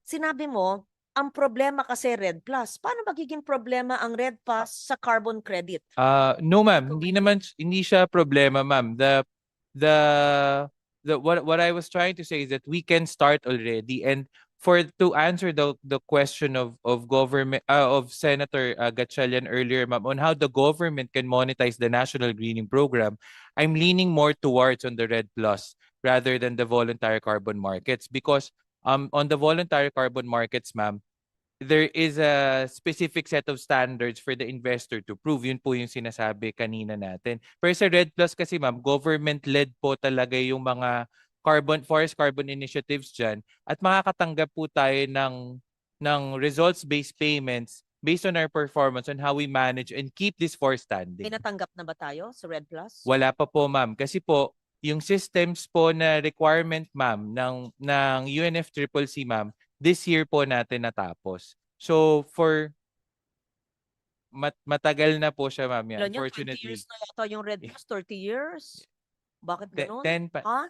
sinabi mo, ang problema kasi Red Plus. Paano magiging problema ang Red Plus sa carbon credit? No, ma'am. Hindi siya problema, ma'am. What I was trying to say is that we can start already, and to answer the question of government of Senator Gatchalian earlier, ma'am, on how the government can monetize the national greening program, I'm leaning more towards on the Red Plus rather than the voluntary carbon markets, because on the voluntary carbon markets, ma'am, there is a specific set of standards for the investor to prove. Yun po yung sinasabi kanina natin. Pero sa Red Plus kasi, ma'am, government-led po talaga yung mga forest carbon initiatives dyan, at makakatanggap po tayo ng results-based payments based on our performance on how we manage and keep this forest standing. May natanggap na ba tayo sa Red Plus? Wala pa po, ma'am. Kasi po, yung systems po na requirement, ma'am, ng UNFCCC, ma'am, this year po natin natapos. So, matagal na po siya, ma'am, yan. Ilan yun? 20 Fortunately. years na yata yung Red Plus? 30 years? Bakit ganun? 10 pa. Ha?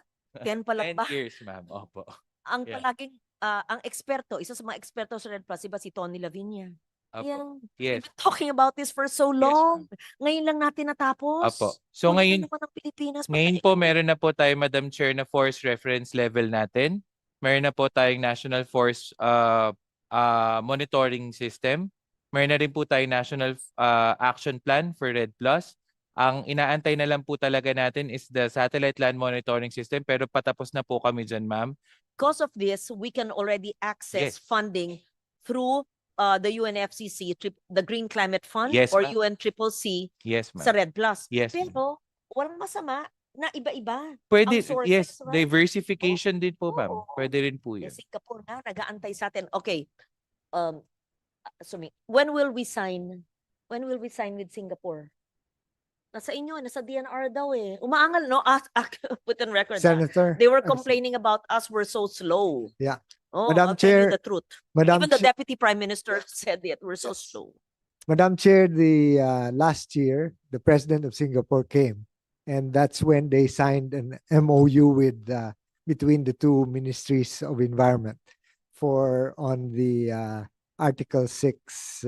10 pa lang 10 ba? years, ma'am. Opo. Ang Yeah. palaging, ang eksperto, isa sa mga eksperto sa Red Plus, iba si Tony Lavinia. Opo. Yan. Yes. We've been talking about this for so long. Ngayon lang natin natapos. Opo. So, Huli ngayon, naman ng Pilipinas. ngayon po, meron na po tayo, Madam Chair, na forest reference level natin. Meron na po tayong National Forest Monitoring System. Meron na rin po tayong National Action Plan for Red Plus. Ang inaantay na lang po talaga natin is the Satellite Land Monitoring System, pero patapos na po kami dyan, ma'am. Because of this, we can already access Yes. funding through the UNFCCC, the Green Climate Fund, Yes, or ma'am. UNCCC Yes, sa ma'am. Red Plus. Yes, ma'am. Pero walang masama na iba-iba. Pwede, ang sources, yes, right? diversification din po, ma'am. Oo. Pwede rin po Eh, yun. Singapore na, nag-aantay sa atin. Okay. When will we sign? When will we sign with Singapore? Nasa inyo, nasa DNR daw eh. Umaangal, no? Put on record. Senator. They were I'm so- complaining about us, we're so slow. Yeah. Oh, Madam I'll tell you Chair, the truth. Madam Even the Chair- Deputy Prime Minister said it, we're so slow. Madam Chair, the last year, the President of Singapore came, and that's when they signed an MOU with between the two ministries of environment on the Article 6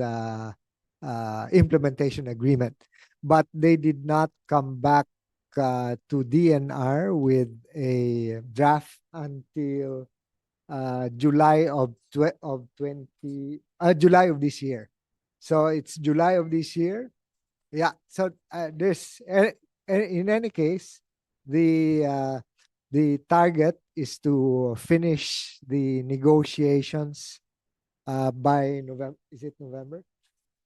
implementation agreement. but they did not come back to DNR with a draft until July of July of this year. So it's July of this year. Yeah. So in any case, the target is to finish the negotiations by November. Is it November?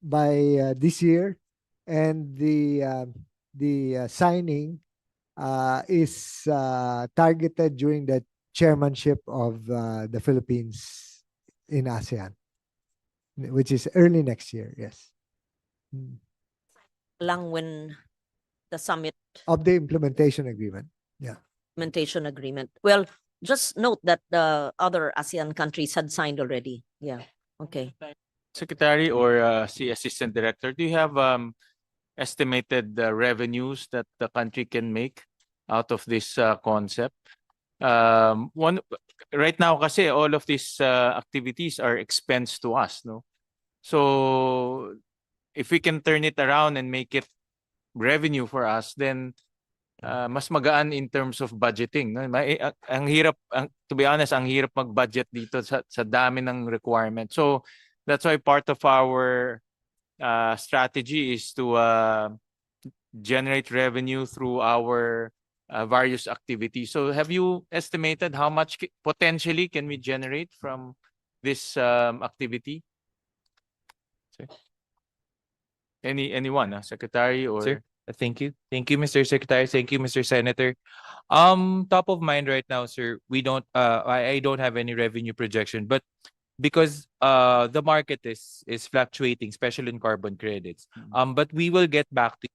By this year, and the signing is targeted during the chairmanship of the Philippines in ASEAN, which is early next year. Yes. Lang when the summit Of the implementation agreement. implementation agreement. Well, just note that the other ASEAN countries had signed already. Yeah. Okay. Secretary or si Assistant Director, do you have estimated revenues that the country can make out of this concept? One right now kasi all of these activities are expense to us, no? So if we can turn it around and make it revenue for us, then mas magaan in terms of budgeting, no? Ang hirap, to be honest, ang hirap mag-budget dito sa dami ng requirement. So that's why part of our strategy is to generate revenue through our various activities. So have you estimated how much potentially can we generate from this activity? Anyone, Secretary or? Sir? Thank you. Thank you, Mr. Secretary. Thank you, Mr. Senator. Top of mind right now, sir, we don't I don't have any revenue projection, but because the market is fluctuating, especially in carbon credits. But we will get back to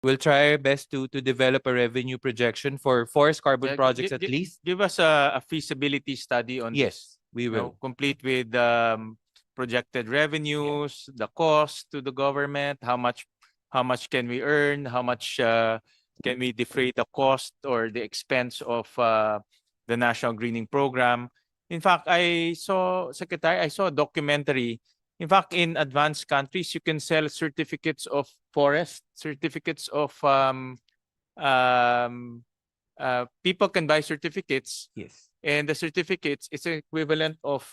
we'll try our best to develop a revenue projection for forest carbon projects at least. Give us a feasibility study on Yes, we this, will. complete with projected revenues, the cost to the government, how much can we earn, how much can we defray the cost or the expense of the National Greening Program. In fact, Secretary, I saw a documentary. In fact, in advanced countries, you can sell certificates of forest, certificates of people can buy certificates, Yes. and the certificates is equivalent of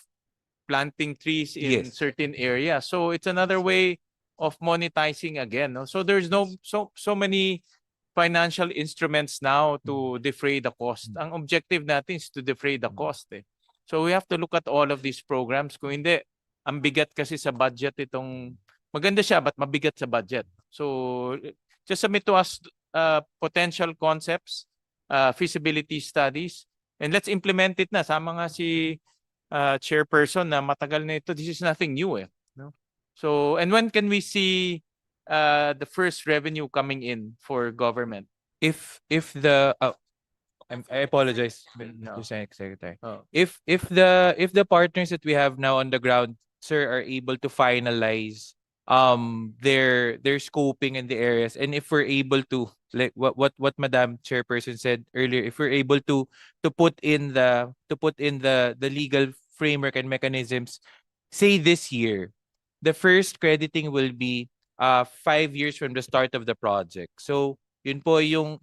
planting trees in Yes. certain areas. So it's another way of monetizing again. No? So there's so many financial instruments now to defray the cost. Ang objective natin is to defray the cost. So we have to look at all of these programs. Kung hindi, ang bigat kasi sa budget itong, maganda siya but mabigat sa budget. So just submit to us potential concepts, feasibility studies, and let's implement it na. Sama nga si chairperson na matagal na ito. This is nothing new no? So, and when can we see the first revenue coming in for government? If the I apologize, No. Mr. Secretary. Oh. If the partners that we have now on the ground, sir, are able to finalize their scoping in the areas, and if we're able to, like what Madam Chairperson said earlier, if we're able to put in the legal framework and mechanisms, say this year, the first crediting will be 5 years from the start of the project. So yun po yung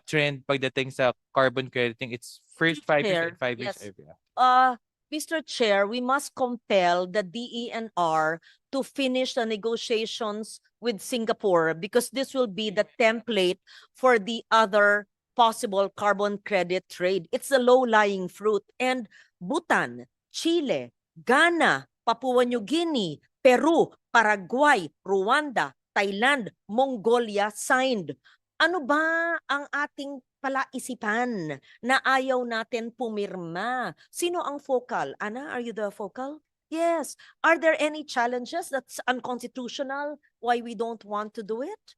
trend pagdating sa carbon crediting. It's first 5 years and 5 years. Yes. Mr. Chair, we must compel the DENR to finish the negotiations with Singapore because this will be the template for the other possible carbon credit trade. It's the low-lying fruit. And Bhutan, Chile, Ghana, Papua New Guinea, Peru, Paraguay, Rwanda, Thailand, Mongolia signed. Ano ba ang ating palaisipan na ayaw natin pumirma? Sino ang focal? Ana, are you the focal? Yes. Are there any challenges that's unconstitutional why we don't want to do it?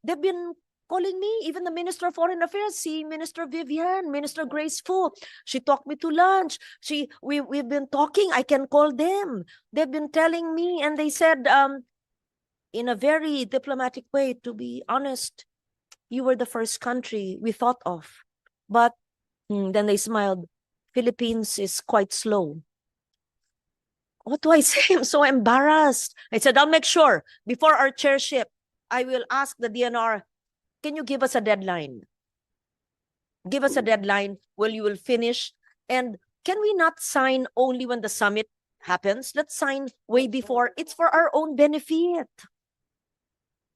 They've been calling me, even the Minister of Foreign Affairs, si Minister Vivian, Minister Grace Fu. She talked me to lunch. We've been talking. I can call them. They've been telling me, and they said, in a very diplomatic way, to be honest, you were the first country we thought of. But then they smiled. Philippines is quite slow. What do I say? I'm so embarrassed. I said, I'll make sure before our chairship, I will ask the DNR, can you give us a deadline? Give us a deadline where you will finish. And can we not sign only when the summit happens? Let's sign way before. It's for our own benefit.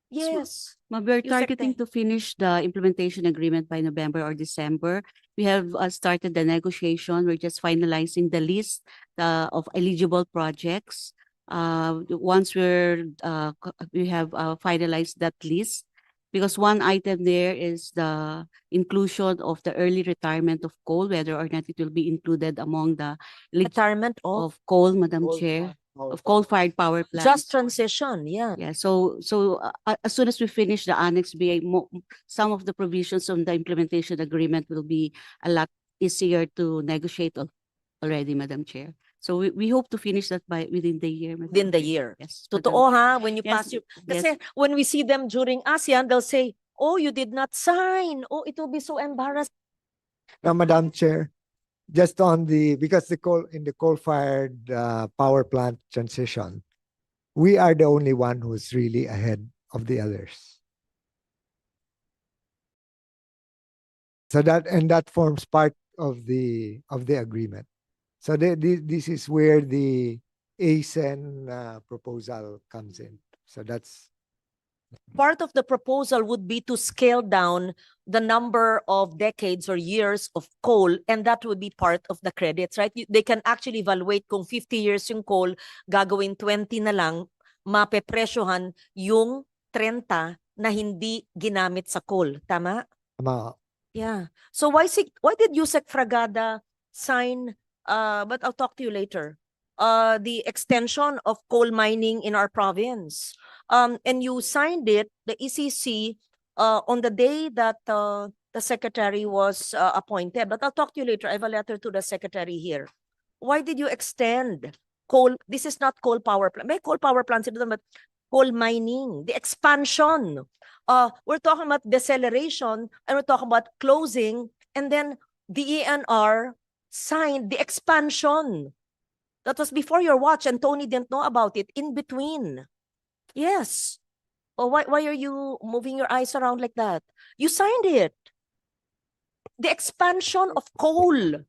Yes. Ma'am, we're You said targeting that. to finish the implementation agreement by November or December. We have started the negotiation. We're just finalizing the list of eligible projects. Once we have finalized that list, because one item there is the inclusion of the early retirement of coal, whether or not it will be included among the Retirement of of coal, Madam Chair, of coal-fired power plants. just transition. Yeah. Yeah, so as soon as we finish the Annex B, some of the provisions on the implementation agreement will be a lot easier to negotiate already, Madam Chair. So we hope to finish that within the year. Madam Within the Chair. year. Yes. Totoo ha, when you Yes, pass your, yes. kasi when we see them during ASEAN, they'll say, oh, you did not sign. Oh, it will be so embarrassing. Now, Madam Chair, just on because in the coal-fired power plant transition, we are the only one who's really ahead of the others. So that forms part of the agreement. So this is where the ASEN proposal comes in. So that's Part of the proposal would be to scale down the number of decades or years of coal, and that would be part of the credits, right? They can actually evaluate kung 50 years yung coal, gagawin 20 na lang, mapepresyohan yung 30 na hindi ginamit sa coal. Tama? Yeah. So why did Yusek Fragada sign, but I'll talk to you later, the extension of coal mining in our province? And you signed it, the ECC, on the day that the secretary was appointed. But I'll talk to you later. I have a letter to the secretary here. Why did you extend coal? This is not coal power plant. May coal power plants, but coal mining, the expansion. We're talking about deceleration, and we're talking about closing, and then the DENR signed the expansion. That was before your watch, and Tony didn't know about it. In between. Yes. Oh, why are you moving your eyes around like that? You signed it. The expansion of coal.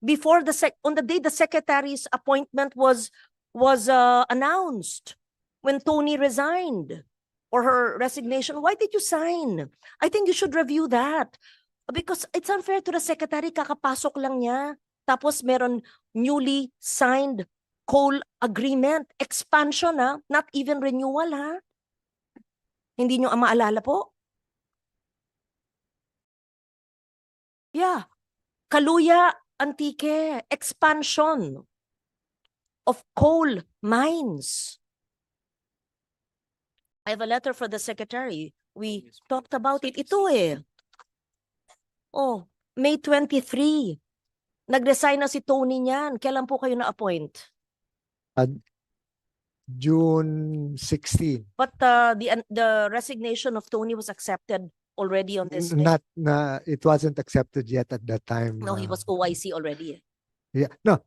Before on the day the secretary's appointment was announced, when Tony resigned or her resignation. Why did you sign? I think you should review that. Because it's unfair to the secretary, kakapasok lang niya. Tapos meron newly signed coal agreement, expansion ha, not even renewal ha. Hindi nyo maalala po? Yeah. Kaluya, Antique, expansion of coal mines. I have a letter for the secretary. We talked about it. Ito eh. Oh, May 23. Nag-resign na si Tony niyan. Kailan po kayo na-appoint? June 16. But the resignation of Tony was accepted already on this day. It wasn't accepted yet at that time. No, he was OIC already. Yeah, no.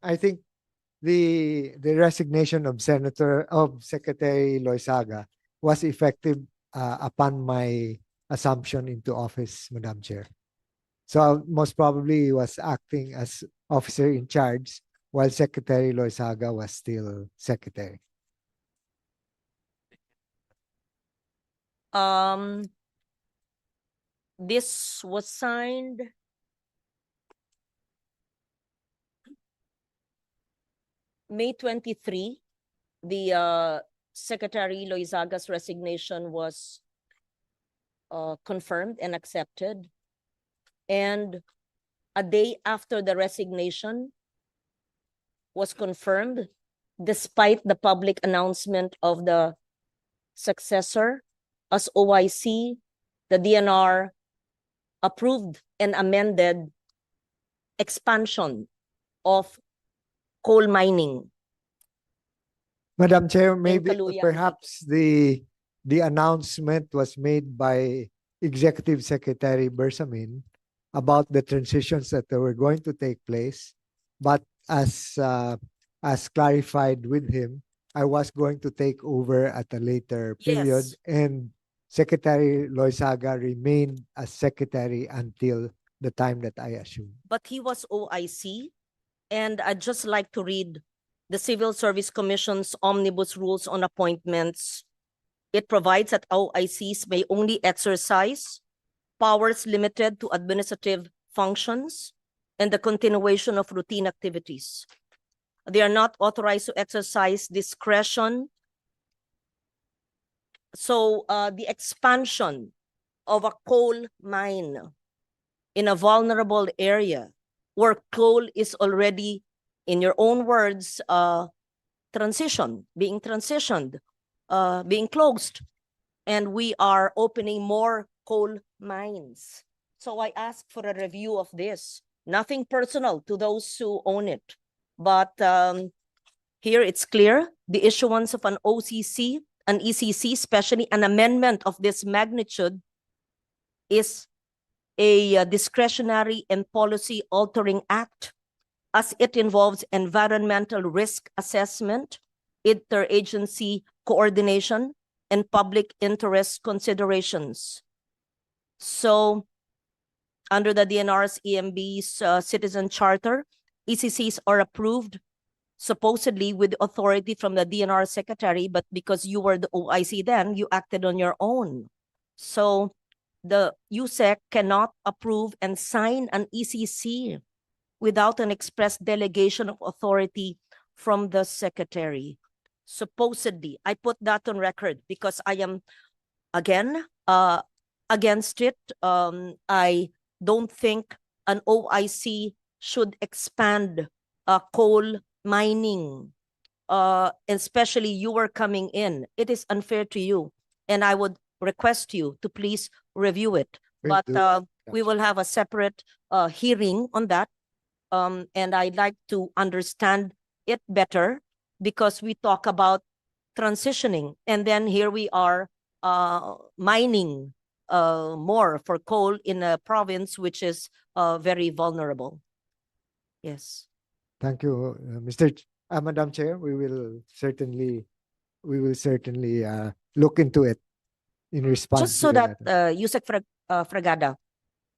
I think the resignation of Secretary Loizaga was effective upon my assumption into office, Madam Chair. So most probably he was acting as officer in charge while Secretary Loizaga was still secretary. This was signed May 23. The Secretary Loizaga's resignation was confirmed and accepted. And a day after the resignation was confirmed, despite the public announcement of the successor as OIC, the DNR approved and amended expansion of coal mining. Madam Chair, maybe Kaluya. perhaps the announcement was made by Executive Secretary Bersamin about the transitions that were going to take place, but as clarified with him, I was going to take over at a later period, Yes. and Secretary Loizaga remained as secretary until the time that I assumed. But he was OIC, and I'd just like to read the Civil Service Commission's Omnibus Rules on Appointments. It provides that OICs may only exercise powers limited to administrative functions and the continuation of routine activities. They are not authorized to exercise discretion. So the expansion of a coal mine in a vulnerable area where coal is already, in your own words, being transitioned, being closed, and we are opening more coal mines. So I ask for a review of this. Nothing personal to those who own it, but here it's clear the issuance of an OCC, an ECC, especially an amendment of this magnitude, is a discretionary and policy altering act, as it involves environmental risk assessment, interagency coordination, and public interest considerations. So under the DNR's EMB's citizen charter, ECCs are approved supposedly with authority from the DNR secretary, but because you were the OIC then, you acted on your own. So the USEC cannot approve and sign an ECC without an express delegation of authority from the secretary. Supposedly, I put that on record because I am, again, against it. I don't think an OIC should expand coal mining, especially you were coming in. It is unfair to you, and I would request you to please review it. Will But do. we will have a separate hearing on that, and I'd like to understand it better because we talk about transitioning, and then here we are mining more for coal in a province which is very vulnerable. Yes. Thank you, Madam Chair. We will certainly look into it in response Just to so the that letter. Yusek Fragada,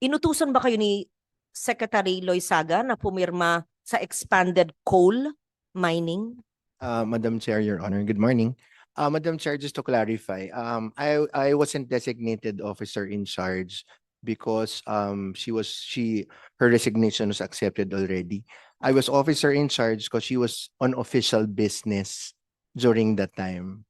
inutusan ba kayo ni Secretary Loizaga na pumirma sa expanded coal mining? Madam Chair, Your Honor, good morning. Madam Chair, just to clarify, I wasn't designated officer in charge because her resignation was accepted already. I was officer in charge because she was on official business during that time.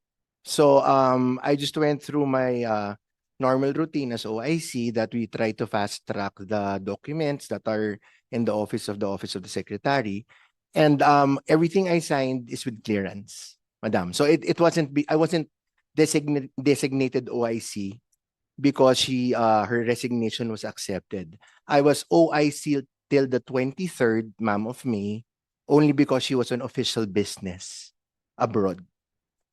So I just went through my normal routine as OIC that we try to fast track the documents that are in the office of the secretary. And everything I signed is with clearance, Madam. So I wasn't designated OIC because her resignation was accepted. I was OIC till the 23rd, ma'am, of May, only because she was on official business abroad.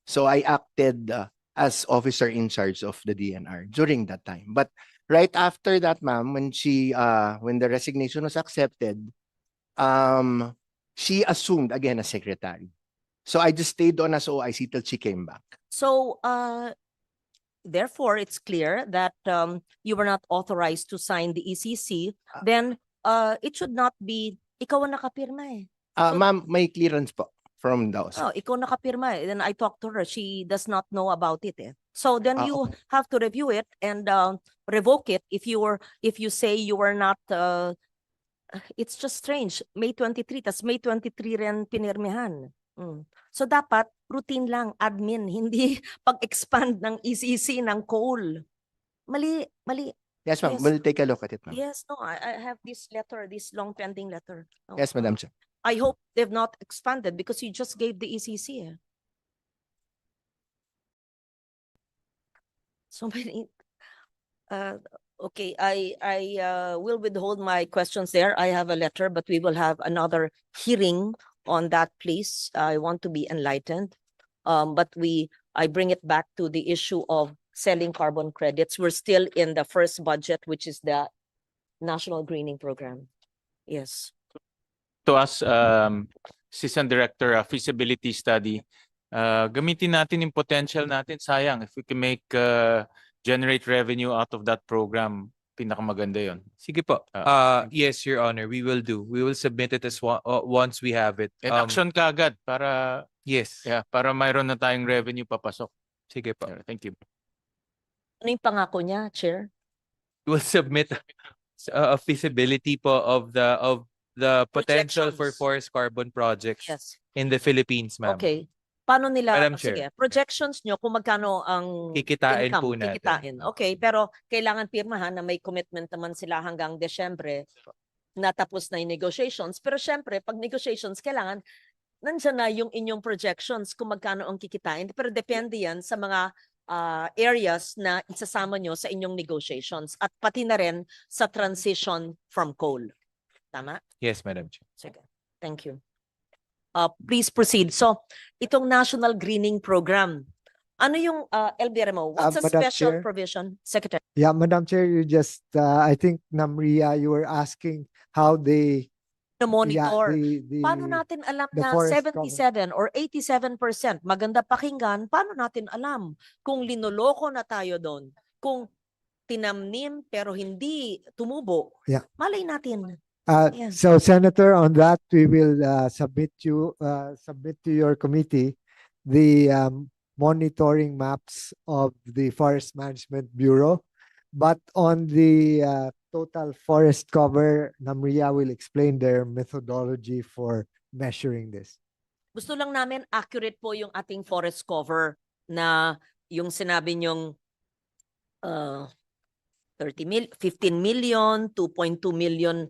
So I acted as officer in charge of the DNR during that time. But right after that, ma'am, when the resignation was accepted, she assumed again as secretary. So I just stayed on as OIC till she came back. So therefore, it's clear that you were not authorized to sign the ECC. Then it should not be, ikaw ang nakapirma eh. So- Ma'am, may clearance po from the Oh, ikaw nakapirma eh. Then I talked to her. She does not know about it eh. So then you okay. have to review it and revoke it if you say you were not it's just strange. May 23, tas May 23 rin pinirmihan. So dapat routine lang, admin, hindi pag-expand ng ECC ng coal. Mali. Yes, ma'am. Yes. We'll take a look at it, ma'am. Yes, no, I have this letter, this long pending letter. No, Yes, Madam Chair. I hope they've not expanded because you just gave the ECC. Eh. So many. Okay, I will withhold my questions there. I have a letter, but we will have another hearing on that, please. I want to be enlightened. But I bring it back to the issue of selling carbon credits. We're still in the first budget, which is the National Greening Program. Yes. to us, Assistant Director, feasibility study. Gamitin natin yung potential natin. Sayang, if we can generate revenue out of that program, pinakamaganda yun. Sige po. Thank Yes, Your Honor, we will do. We will submit it as once we have it. And action ka agad para, Yes. para mayroon na tayong revenue papasok. Sige po. Thank you. Ano yung pangako niya, Chair? We'll submit a feasibility po of the potential for Projections. forest carbon projects Yes. in the Philippines, ma'am. Okay. Paano nila, Madam sige, Chair. projections nyo kung magkano ang Kikitain income, po natin. kikitain. Okay, pero kailangan pirmahan na may commitment naman sila hanggang Desyembre natapos na yung negotiations. Pero syempre, pag negotiations, kailangan nandiyan na yung inyong projections kung magkano ang kikitain. Pero depende yan sa mga areas na isasama nyo sa inyong negotiations at pati na rin sa transition from coal. Tama? Yes, Madam Chair. Sige. Thank you. Please proceed. So, itong National Greening Program, ano yung LBRMO? What's a Madam special Chair? provision? Secretary. Yeah, Madam Chair, you just, I think, Namria, you were asking how they, To monitor. the, Paano natin alam the na forest 77 or 87% maganda pakinggan? Paano natin alam kung linoloko na tayo doon? Kung tinamnim pero hindi tumubo? Yeah. Malay natin. Yeah. So Senator, on that, we will submit to your committee the monitoring maps of the Forest Management Bureau. But on the total forest cover, Namria will explain their methodology for measuring this. Gusto lang namin accurate po yung ating forest cover na yung sinabi nyong 15 million, 2.2 million.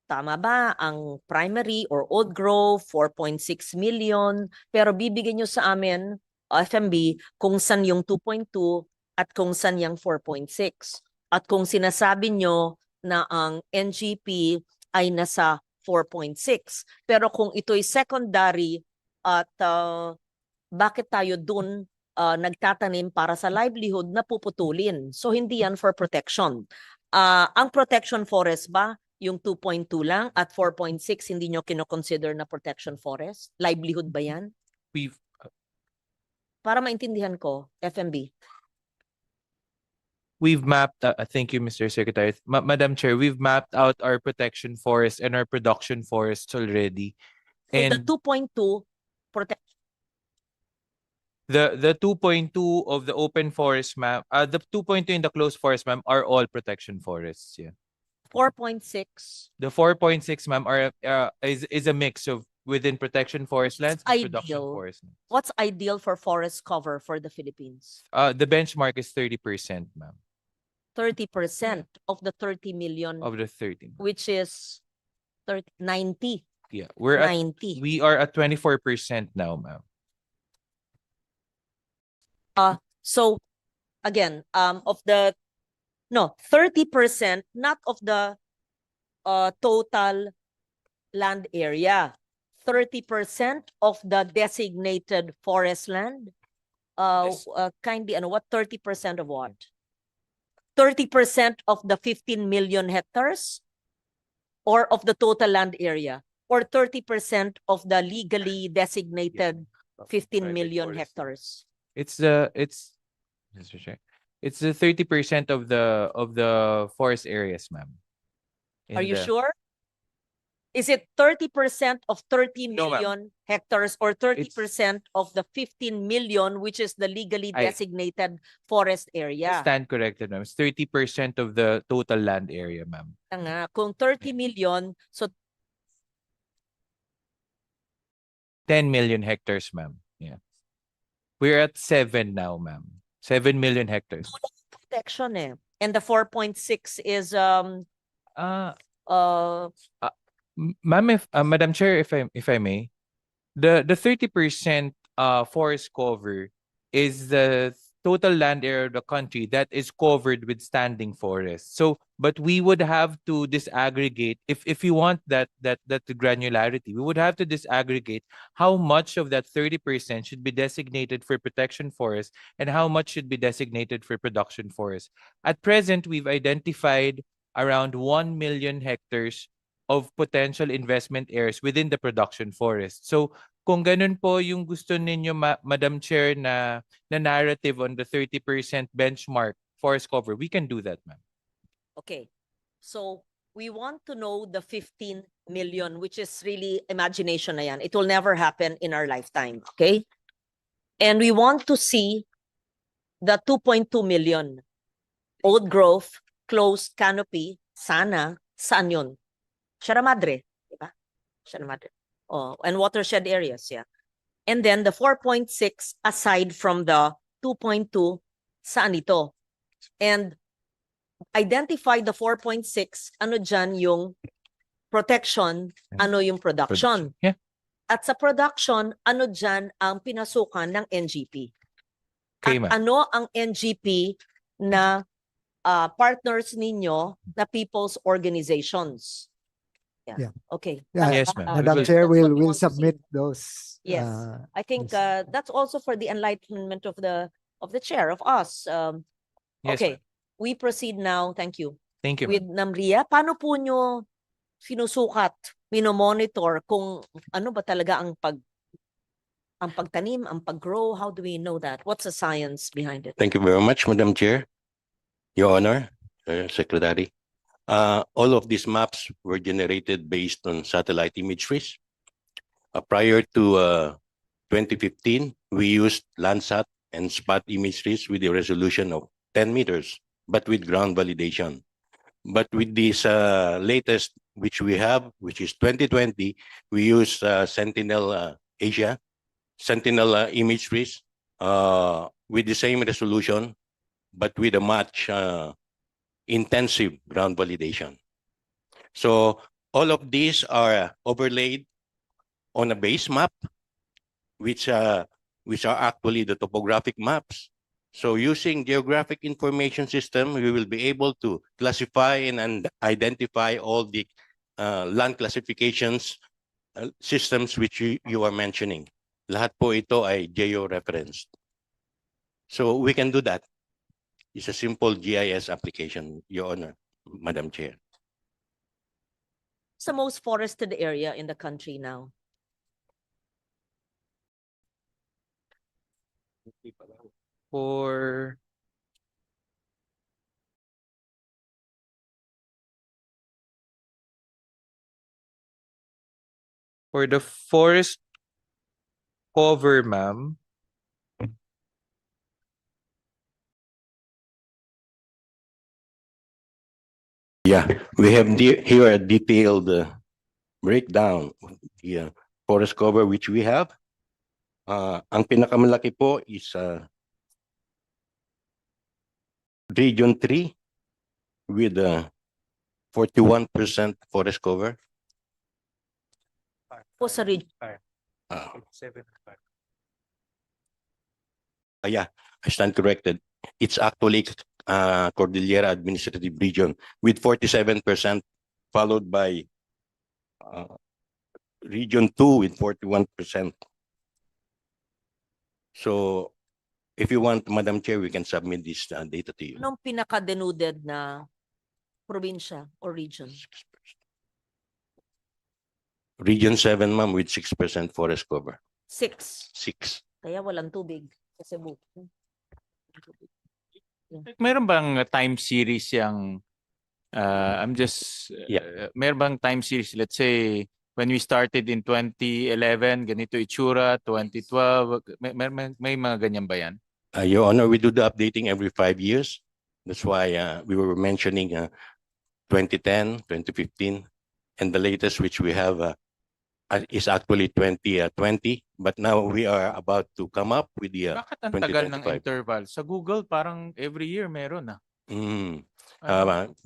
Tama ba? Ang primary or old growth, 4.6 million. Pero bibigyan nyo sa amin, FMB, kung saan yung 2.2 at kung saan yung 4.6. At kung sinasabi nyo na ang NGP ay nasa 4.6. Pero kung ito'y secondary at bakit tayo dun nagtatanim para sa livelihood na puputulin? So hindi yan for protection. Ang protection forest ba? Yung 2.2 lang at 4.6 hindi nyo kinoconsider na protection forest? Livelihood ba yan? Para maintindihan ko, FMB. We've mapped, thank you, Mr. Secretary. Madam Chair, we've mapped out our protection forests and our production forests already. So the And 2.2 protection. the 2.2 of the open forest map, the 2.2 in the closed forest, ma'am, are all protection forests. Yeah. 4.6. The 4.6, ma'am, is a mix of within protection forest lands and production Ideal. forest lands. What's ideal for forest cover for the Philippines? The benchmark is 30%, ma'am, 30% of the 30 million, of the 30. which is 90. Yeah, 90. we are at 24% now, ma'am. So again, of the 30%, not of the total land area. 30% of the designated forest land. Yes. Kindly, what 30% of what? 30% of the 15 million hectares or of the total land area, or 30% of the legally designated 15 million hectares. It's Mr. Chair, it's the 30% of the forest areas, ma'am. Are you sure? Is it 30% of 30 No, ma'am. million hectares or 30% of the 15 million, which is the legally I- designated forest area? Stand corrected, ma'am. It's 30% of the total land area, ma'am. Nga, kung 30 million, so 10 million hectares, ma'am. Yeah. We're at 7 now, ma'am. 7 million hectares. protection eh. And the 4.6 is Ma'am, Madam Chair, if I may, the 30% forest cover is the total land area of the country that is covered with standing forests. So, but we would have to disaggregate if you want that granularity, we would have to disaggregate how much of that 30% should be designated for protection forest and how much should be designated for production forest. At present, we've identified around 1 million hectares of potential investment areas within the production forest. So kung ganun po yung gusto ninyo, Madam Chair, na narrative on the 30% benchmark forest cover, we can do that, ma'am. Okay. So we want to know the 15 million, which is really imagination na yan. It will never happen in our lifetime. Okay? And we want to see the 2.2 million old growth, closed canopy, sana, saan yun? Sierra Madre, di ba? Sierra Madre. Oh, and watershed areas, yeah. And then the 4.6 aside from the 2.2, saan ito? And identify the 4.6, ano dyan yung protection, ano yung production. Yeah. At sa production, ano dyan ang pinasukan ng NGP? Okay, At ma'am. ano ang NGP na partners ninyo na people's organizations? Yeah. Okay. Yeah, Yes, ma'am. We Madam will- Chair, That's what we we'll want to see. submit those. Yes. I think yes. that's also for the enlightenment of the chair, of us. Yes, Okay. ma'am. We proceed now. Thank you. Thank you, With ma'am. Namria, paano po nyo sinusukat, minomonitor kung ano ba talaga ang pagtanim, ang paggrow? How do we know that? What's the science behind it? Thank you very much, Madam Chair, Your Honor, Secretary. All of these maps were generated based on satellite imageries. Prior to 2015, we used Landsat and spot imageries with a resolution of 10 meters, but with ground validation. But with this latest, which we have, which is 2020, we use Sentinel Asia, Sentinel imageries with the same resolution, but with a much intensive ground validation. So all of these are overlaid on a base map, which are actually the topographic maps. So using geographic information system, we will be able to classify and identify all the land classifications systems which you are mentioning. Lahat po ito ay geo-referenced. So we can do that. It's a simple GIS application, Your Honor, Madam Chair. It's the most forested area in the country now. For the forest cover, ma'am, Yeah, we have here a detailed breakdown of the forest cover which we have. Ang pinakamalaki po is Region 3 with 41% forest cover. Po sa Yeah, I stand corrected. It's actually Cordillera Administrative Region with 47%, followed by Region 2 with 41%. So if you want, Madam Chair, we can submit this data to you. Anong pinaka-denuded na probinsya or region? Region 7, ma'am, with 6% forest cover. 6. 6. Kaya walang tubig sa Cebu. Meron bang time series yung I'm just meron bang time series, let's say when we started in 2011 ganito itsura, 2012 may mga ganyan ba yan? Your Honor, we do the updating every 5 years. That's why we were mentioning 2010, 2015, and the latest which we have is actually 2020. But now we are about to come up with the Bakit ang tagal ng 2025. interval? Sa Google parang every year meron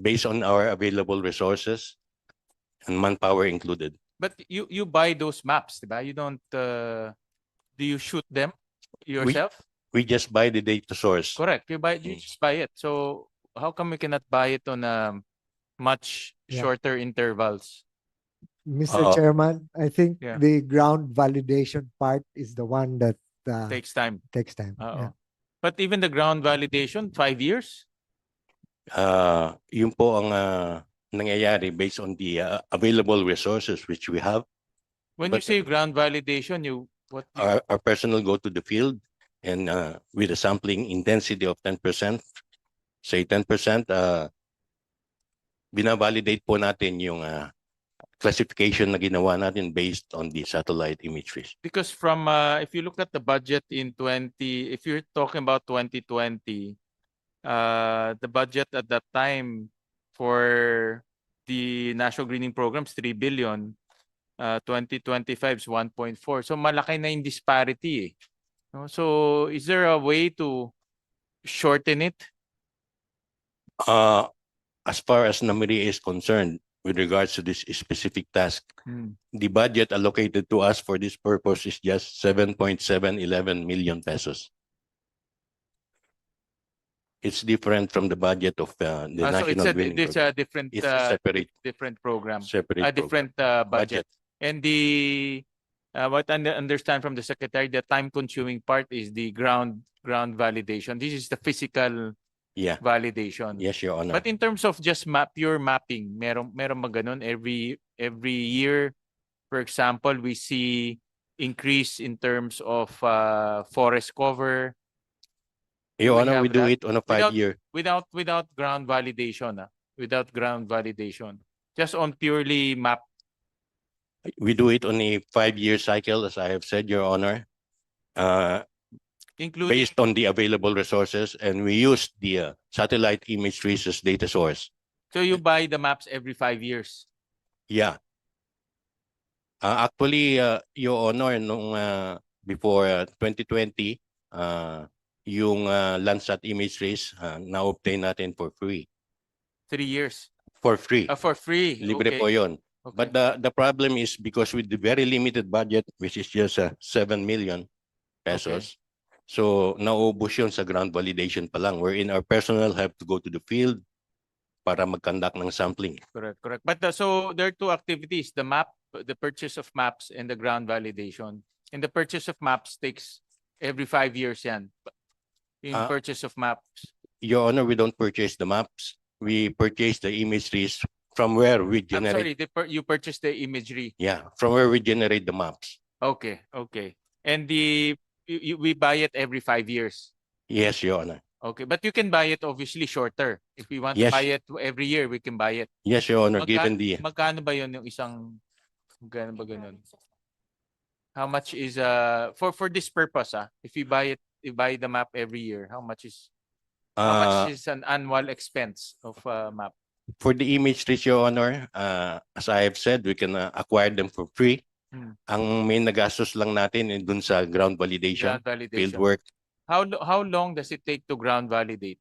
Based on our available resources and manpower included. But you buy those maps, diba? You don't do you shoot them yourself? We just buy the data source. Correct. You just buy it. So how come we cannot buy it on much shorter intervals? Mr. Chairman, I think Yeah. the ground validation part is the one that Takes time. takes time. Oo. Yeah. But even the ground validation, 5 years? Yun po ang nangyayari based on the available resources which we have. When you But- say ground validation, Our personnel go to the field and with a sampling intensity of 10%, say 10%, binavalidate po natin yung classification na ginawa natin based on the satellite imageries. because from if you look at the budget in if you're talking about 2020, the budget at that time for the National Greening Programs 3 billion, 2025 is 1.4. So malaki na yung disparity eh. No? So is there a way to shorten it? As far as Namiri is concerned, with regards to this specific task, the budget allocated to us for this purpose is just 7.711 million pesos. It's different from the budget of the So National Greening it's Program. a different It's a different program. separate A program. different budget. And what I understand from the secretary, the time-consuming part is the ground validation. This is the physical Yeah. validation. Yes, Your Honor. But in terms of just pure mapping, meron ba ganun every year? For example, we see increase in terms of forest cover. Your we Honor, we have do that it on a 5-year. without ground validation. Without ground validation, just on purely map. We do it on a 5-year cycle, as I have said, Your Honor, Including based on the available resources, and we use the satellite imageries as data source. so you buy the maps every 5 years. Yeah. Actually, Your Honor, nung before 2020, yung Landsat imageries na-obtain natin for free. 3 years. For free. For free. Libre Okay. po yun. Okay. But the problem is because with the very limited budget, which is just 7 million pesos, so naubos yun sa ground validation pa lang, wherein our personnel have to go to the field para mag-conduct ng sampling. Correct. But so there are two activities: the map, the purchase of maps, and the ground validation. And the purchase of maps takes every 5 years. Yan. In purchase of maps. Your Honor, we don't purchase the maps. We purchase the imageries from where we I'm generate. sorry, you purchase the imagery. Yeah, from where we generate the maps. Okay. And we buy it every 5 years. Yes, Your Honor. Okay, but you can buy it obviously shorter. If we want Yes. to buy it every year, we can buy it. Yes, Your Honor, given the Magkano ba yun yung isang, magkano ba ganun? How much is for this purpose if you buy the map every year, how much is an annual expense of map? for the imageries, Your Honor, as I have said, we can acquire them for free. Ang main nagastos lang natin dun sa ground validation, Ground validation. field work. How long does it take to ground validate?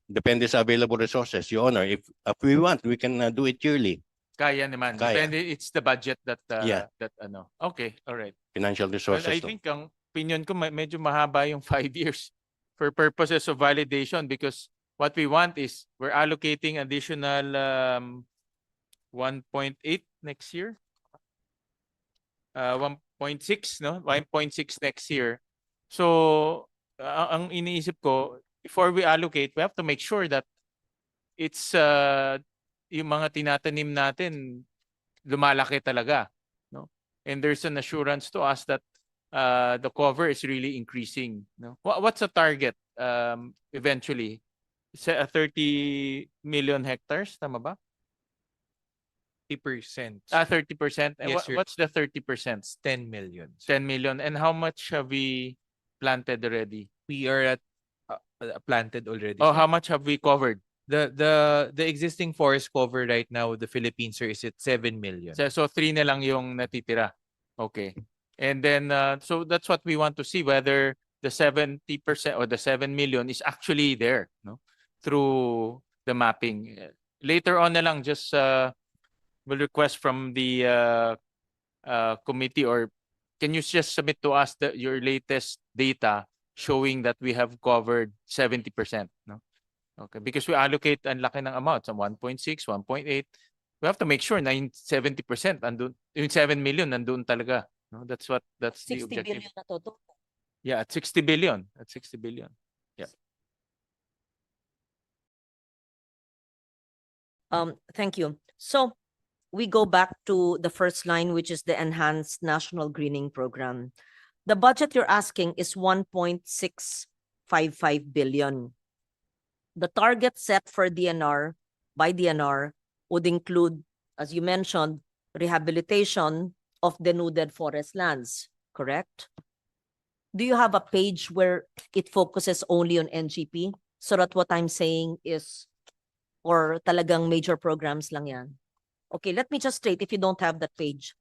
Depende sa available resources, Your Honor. If we want, we can do it yearly. Kaya naman. Kaya. Depende, it's the budget that Yeah. that ano. Okay, all right. Financial Well, resources. I think ang opinion ko medyo mahaba yung 5 years for purposes of validation, because what we want is we're allocating additional 1.8 next year. 1.6 no? 1.6 next year. So ang iniisip ko, before we allocate, we have to make sure that it's yung mga tinatanim natin lumalaki talaga, no? And there's an assurance to us that the cover is really increasing, no? What's the target eventually? Is it 30 million hectares, tama ba? 30%. 30%. And Yes, sir. what's the 30%? 10 million. 10 million. And how much have we planted already? We are at planted already. Oh, sir. how much have we covered? The existing forest cover right now, the Philippines, sir, is at 7 million. So 3 na lang yung natitira. Okay. And then so that's what we want to see, whether the 70% or the 7 million is actually there, no? Through the mapping. Later on na lang, just will request from the committee, or can you just submit to us your latest data showing that we have covered 70%, no? Okay, because we allocate ang laki ng amount, some 1.6, 1.8. We have to make sure na yung 70% andun, yung 7 million nandun talaga, no? That's the 60 objective. billion na to. Yeah, at 60 billion. At 60 billion. Yeah. Thank you. So we go back to the first line, which is the enhanced national greening program. The budget you're asking is 1.655 billion. The target set for DNR by DNR would include, as you mentioned, rehabilitation of denuded forest lands, correct? Do you have a page where it focuses only on NGP? So that what I'm saying is, or talagang major programs lang yan? Okay, let me just state if you don't have that page.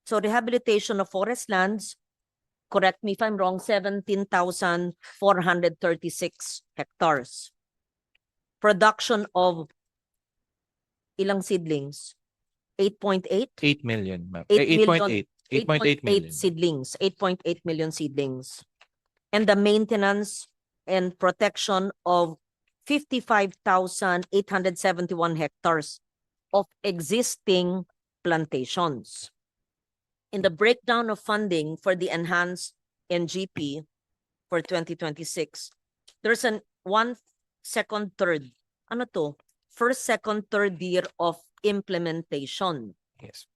So rehabilitation of forest lands, correct me if I'm wrong, 17,436 hectares. Production of ilang seedlings? 8.8? 8 million, ma'am. 8 8.8 million. seedlings, 8.8 million seedlings. And the maintenance and protection of 55,871 hectares of existing plantations. In the breakdown of funding for the enhanced NGP for 2026, there's an 1, 2nd, 3rd. Ano to? 1st, 2nd, 3rd year of implementation. Yes.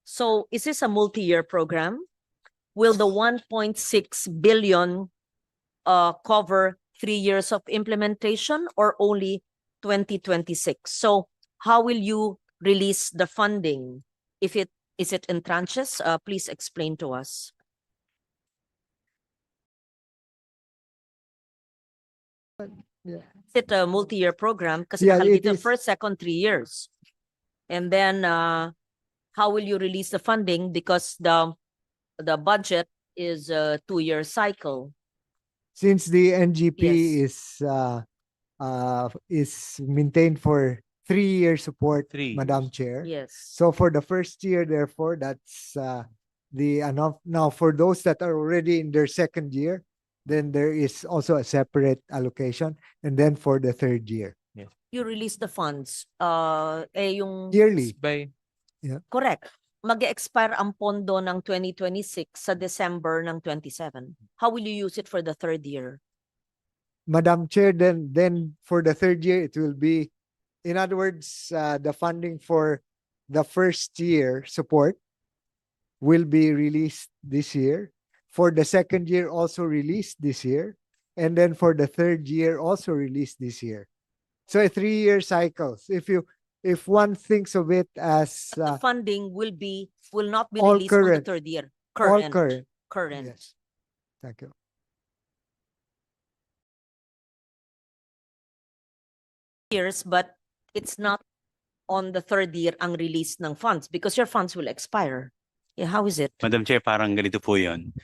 So is this a multi-year program? Will the 1.6 billion cover 3 years of implementation or only 2026? So how will you release the funding? Is it in tranches? Please explain to us. Yeah. Is it a multi-year program? Kasi Yeah, nakalagay it dito, is. 1st, 2nd, 3 years. And then how will you release the funding? Because the budget is a 2-year cycle. Since the NGP Yes. is maintained for 3-year support, 3 Madam years. Chair. Yes. So for the first year, therefore, that's the enough. Now, for those that are already in their 2nd year, then there is also a separate allocation. And then for the 3rd year, You release the funds. Yung yearly. By correct. Mag-expire ang pondo ng 2026 sa December ng 27. How will you use it for the 3rd year? Madam Chair, then for the 3rd year, it will be, in other words, the funding for the first year support will be released this year. For the 2nd year, also released this year. And then for the 3rd year, also released this year. So a 3-year cycles. If one thinks of it as The funding will not be all released on the current. 3rd year. all current. Current. Yes. Thank you. Years, but it's not on the 3rd year ang release ng funds because your funds will expire. Yeah, how is it? Madam Chair, parang ganito po yun.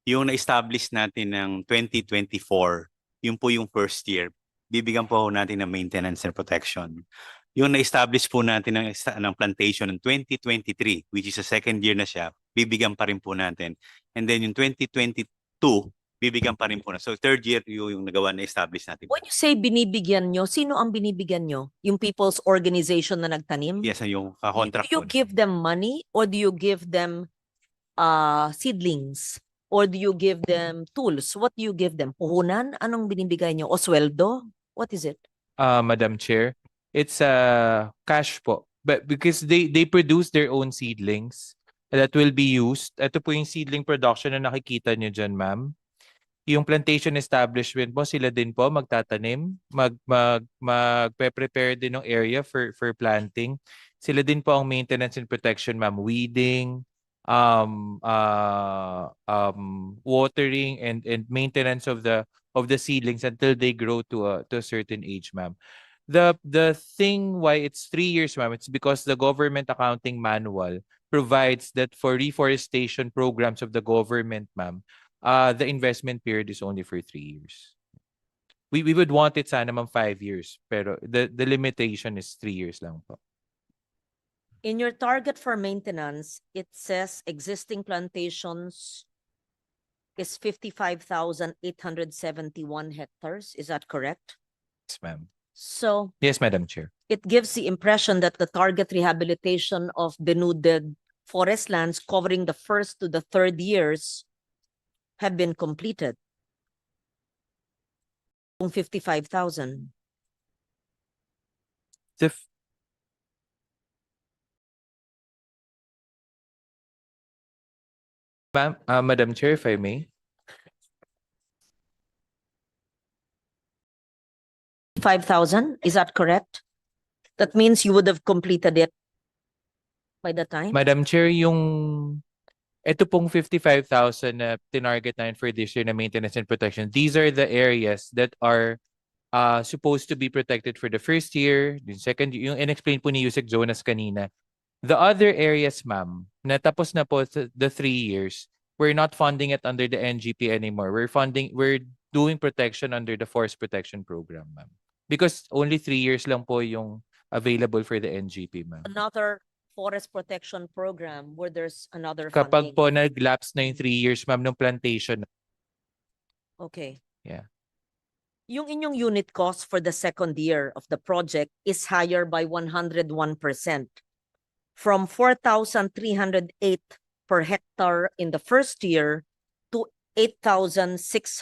Yung na-establish natin ng 2024, yun po yung first year. Bibigyan po natin ng maintenance and protection. Yung na-establish po natin ng plantation ng 2023, which is a 2nd year na siya, bibigyan pa rin po natin. And then yung 2022, bibigyan pa rin po na. So 3rd year yung nagawa na establish natin. When you say binibigyan nyo, sino ang binibigyan nyo? Yung people's organization na nagtanim? Yes, yung Do contract you po. give them money or do you give them seedlings? Or do you give them tools? What do you give them? Puhunan? Anong binibigay nyo? O sweldo? What is it? Madam Chair, it's cash po. But because they produce their own seedlings that will be used. Ito po yung seedling production na nakikita nyo dyan, ma'am. Yung plantation establishment po, sila din po magtatanim, magpe-prepare din ng area for planting. Sila din po ang maintenance and protection, ma'am, weeding, watering and maintenance of the seedlings until they grow to a certain age, ma'am. The thing why it's 3 years, ma'am, it's because the government accounting manual provides that for reforestation programs of the government, ma'am, the investment period is only for 3 years. We would want it sana ma'am 5 years, pero the limitation is 3 years lang po. In your target for maintenance, it says existing plantations is 55,871 hectares. Is that correct? Yes, ma'am. So Yes, Madam Chair. it gives the impression that the target rehabilitation of denuded forest lands covering the 1st to the 3rd years have been completed. 55,000. Ma'am, Madam Chair, if I may. 5,000, is that correct? That means you would have completed it by the time? Madam Chair, ito pong 55,000 na tinarget namin for this year na maintenance and protection, these are the areas that are supposed to be protected for the first year, the second, yung in-explain po ni Yusek Jonas kanina. The other areas, ma'am, na tapos na po the 3 years, we're not funding it under the NGP anymore. We're doing protection under the Forest Protection Program, ma'am. Because only 3 years lang po yung available for the NGP, ma'am. Another forest protection program where there's another Kapag funding. po nag-lapse na yung 3 years, ma'am, ng plantation. Okay. Yeah. Yung inyong unit cost for the second year of the project is higher by 101%, from 4,308 per hectare in the first year to 8,600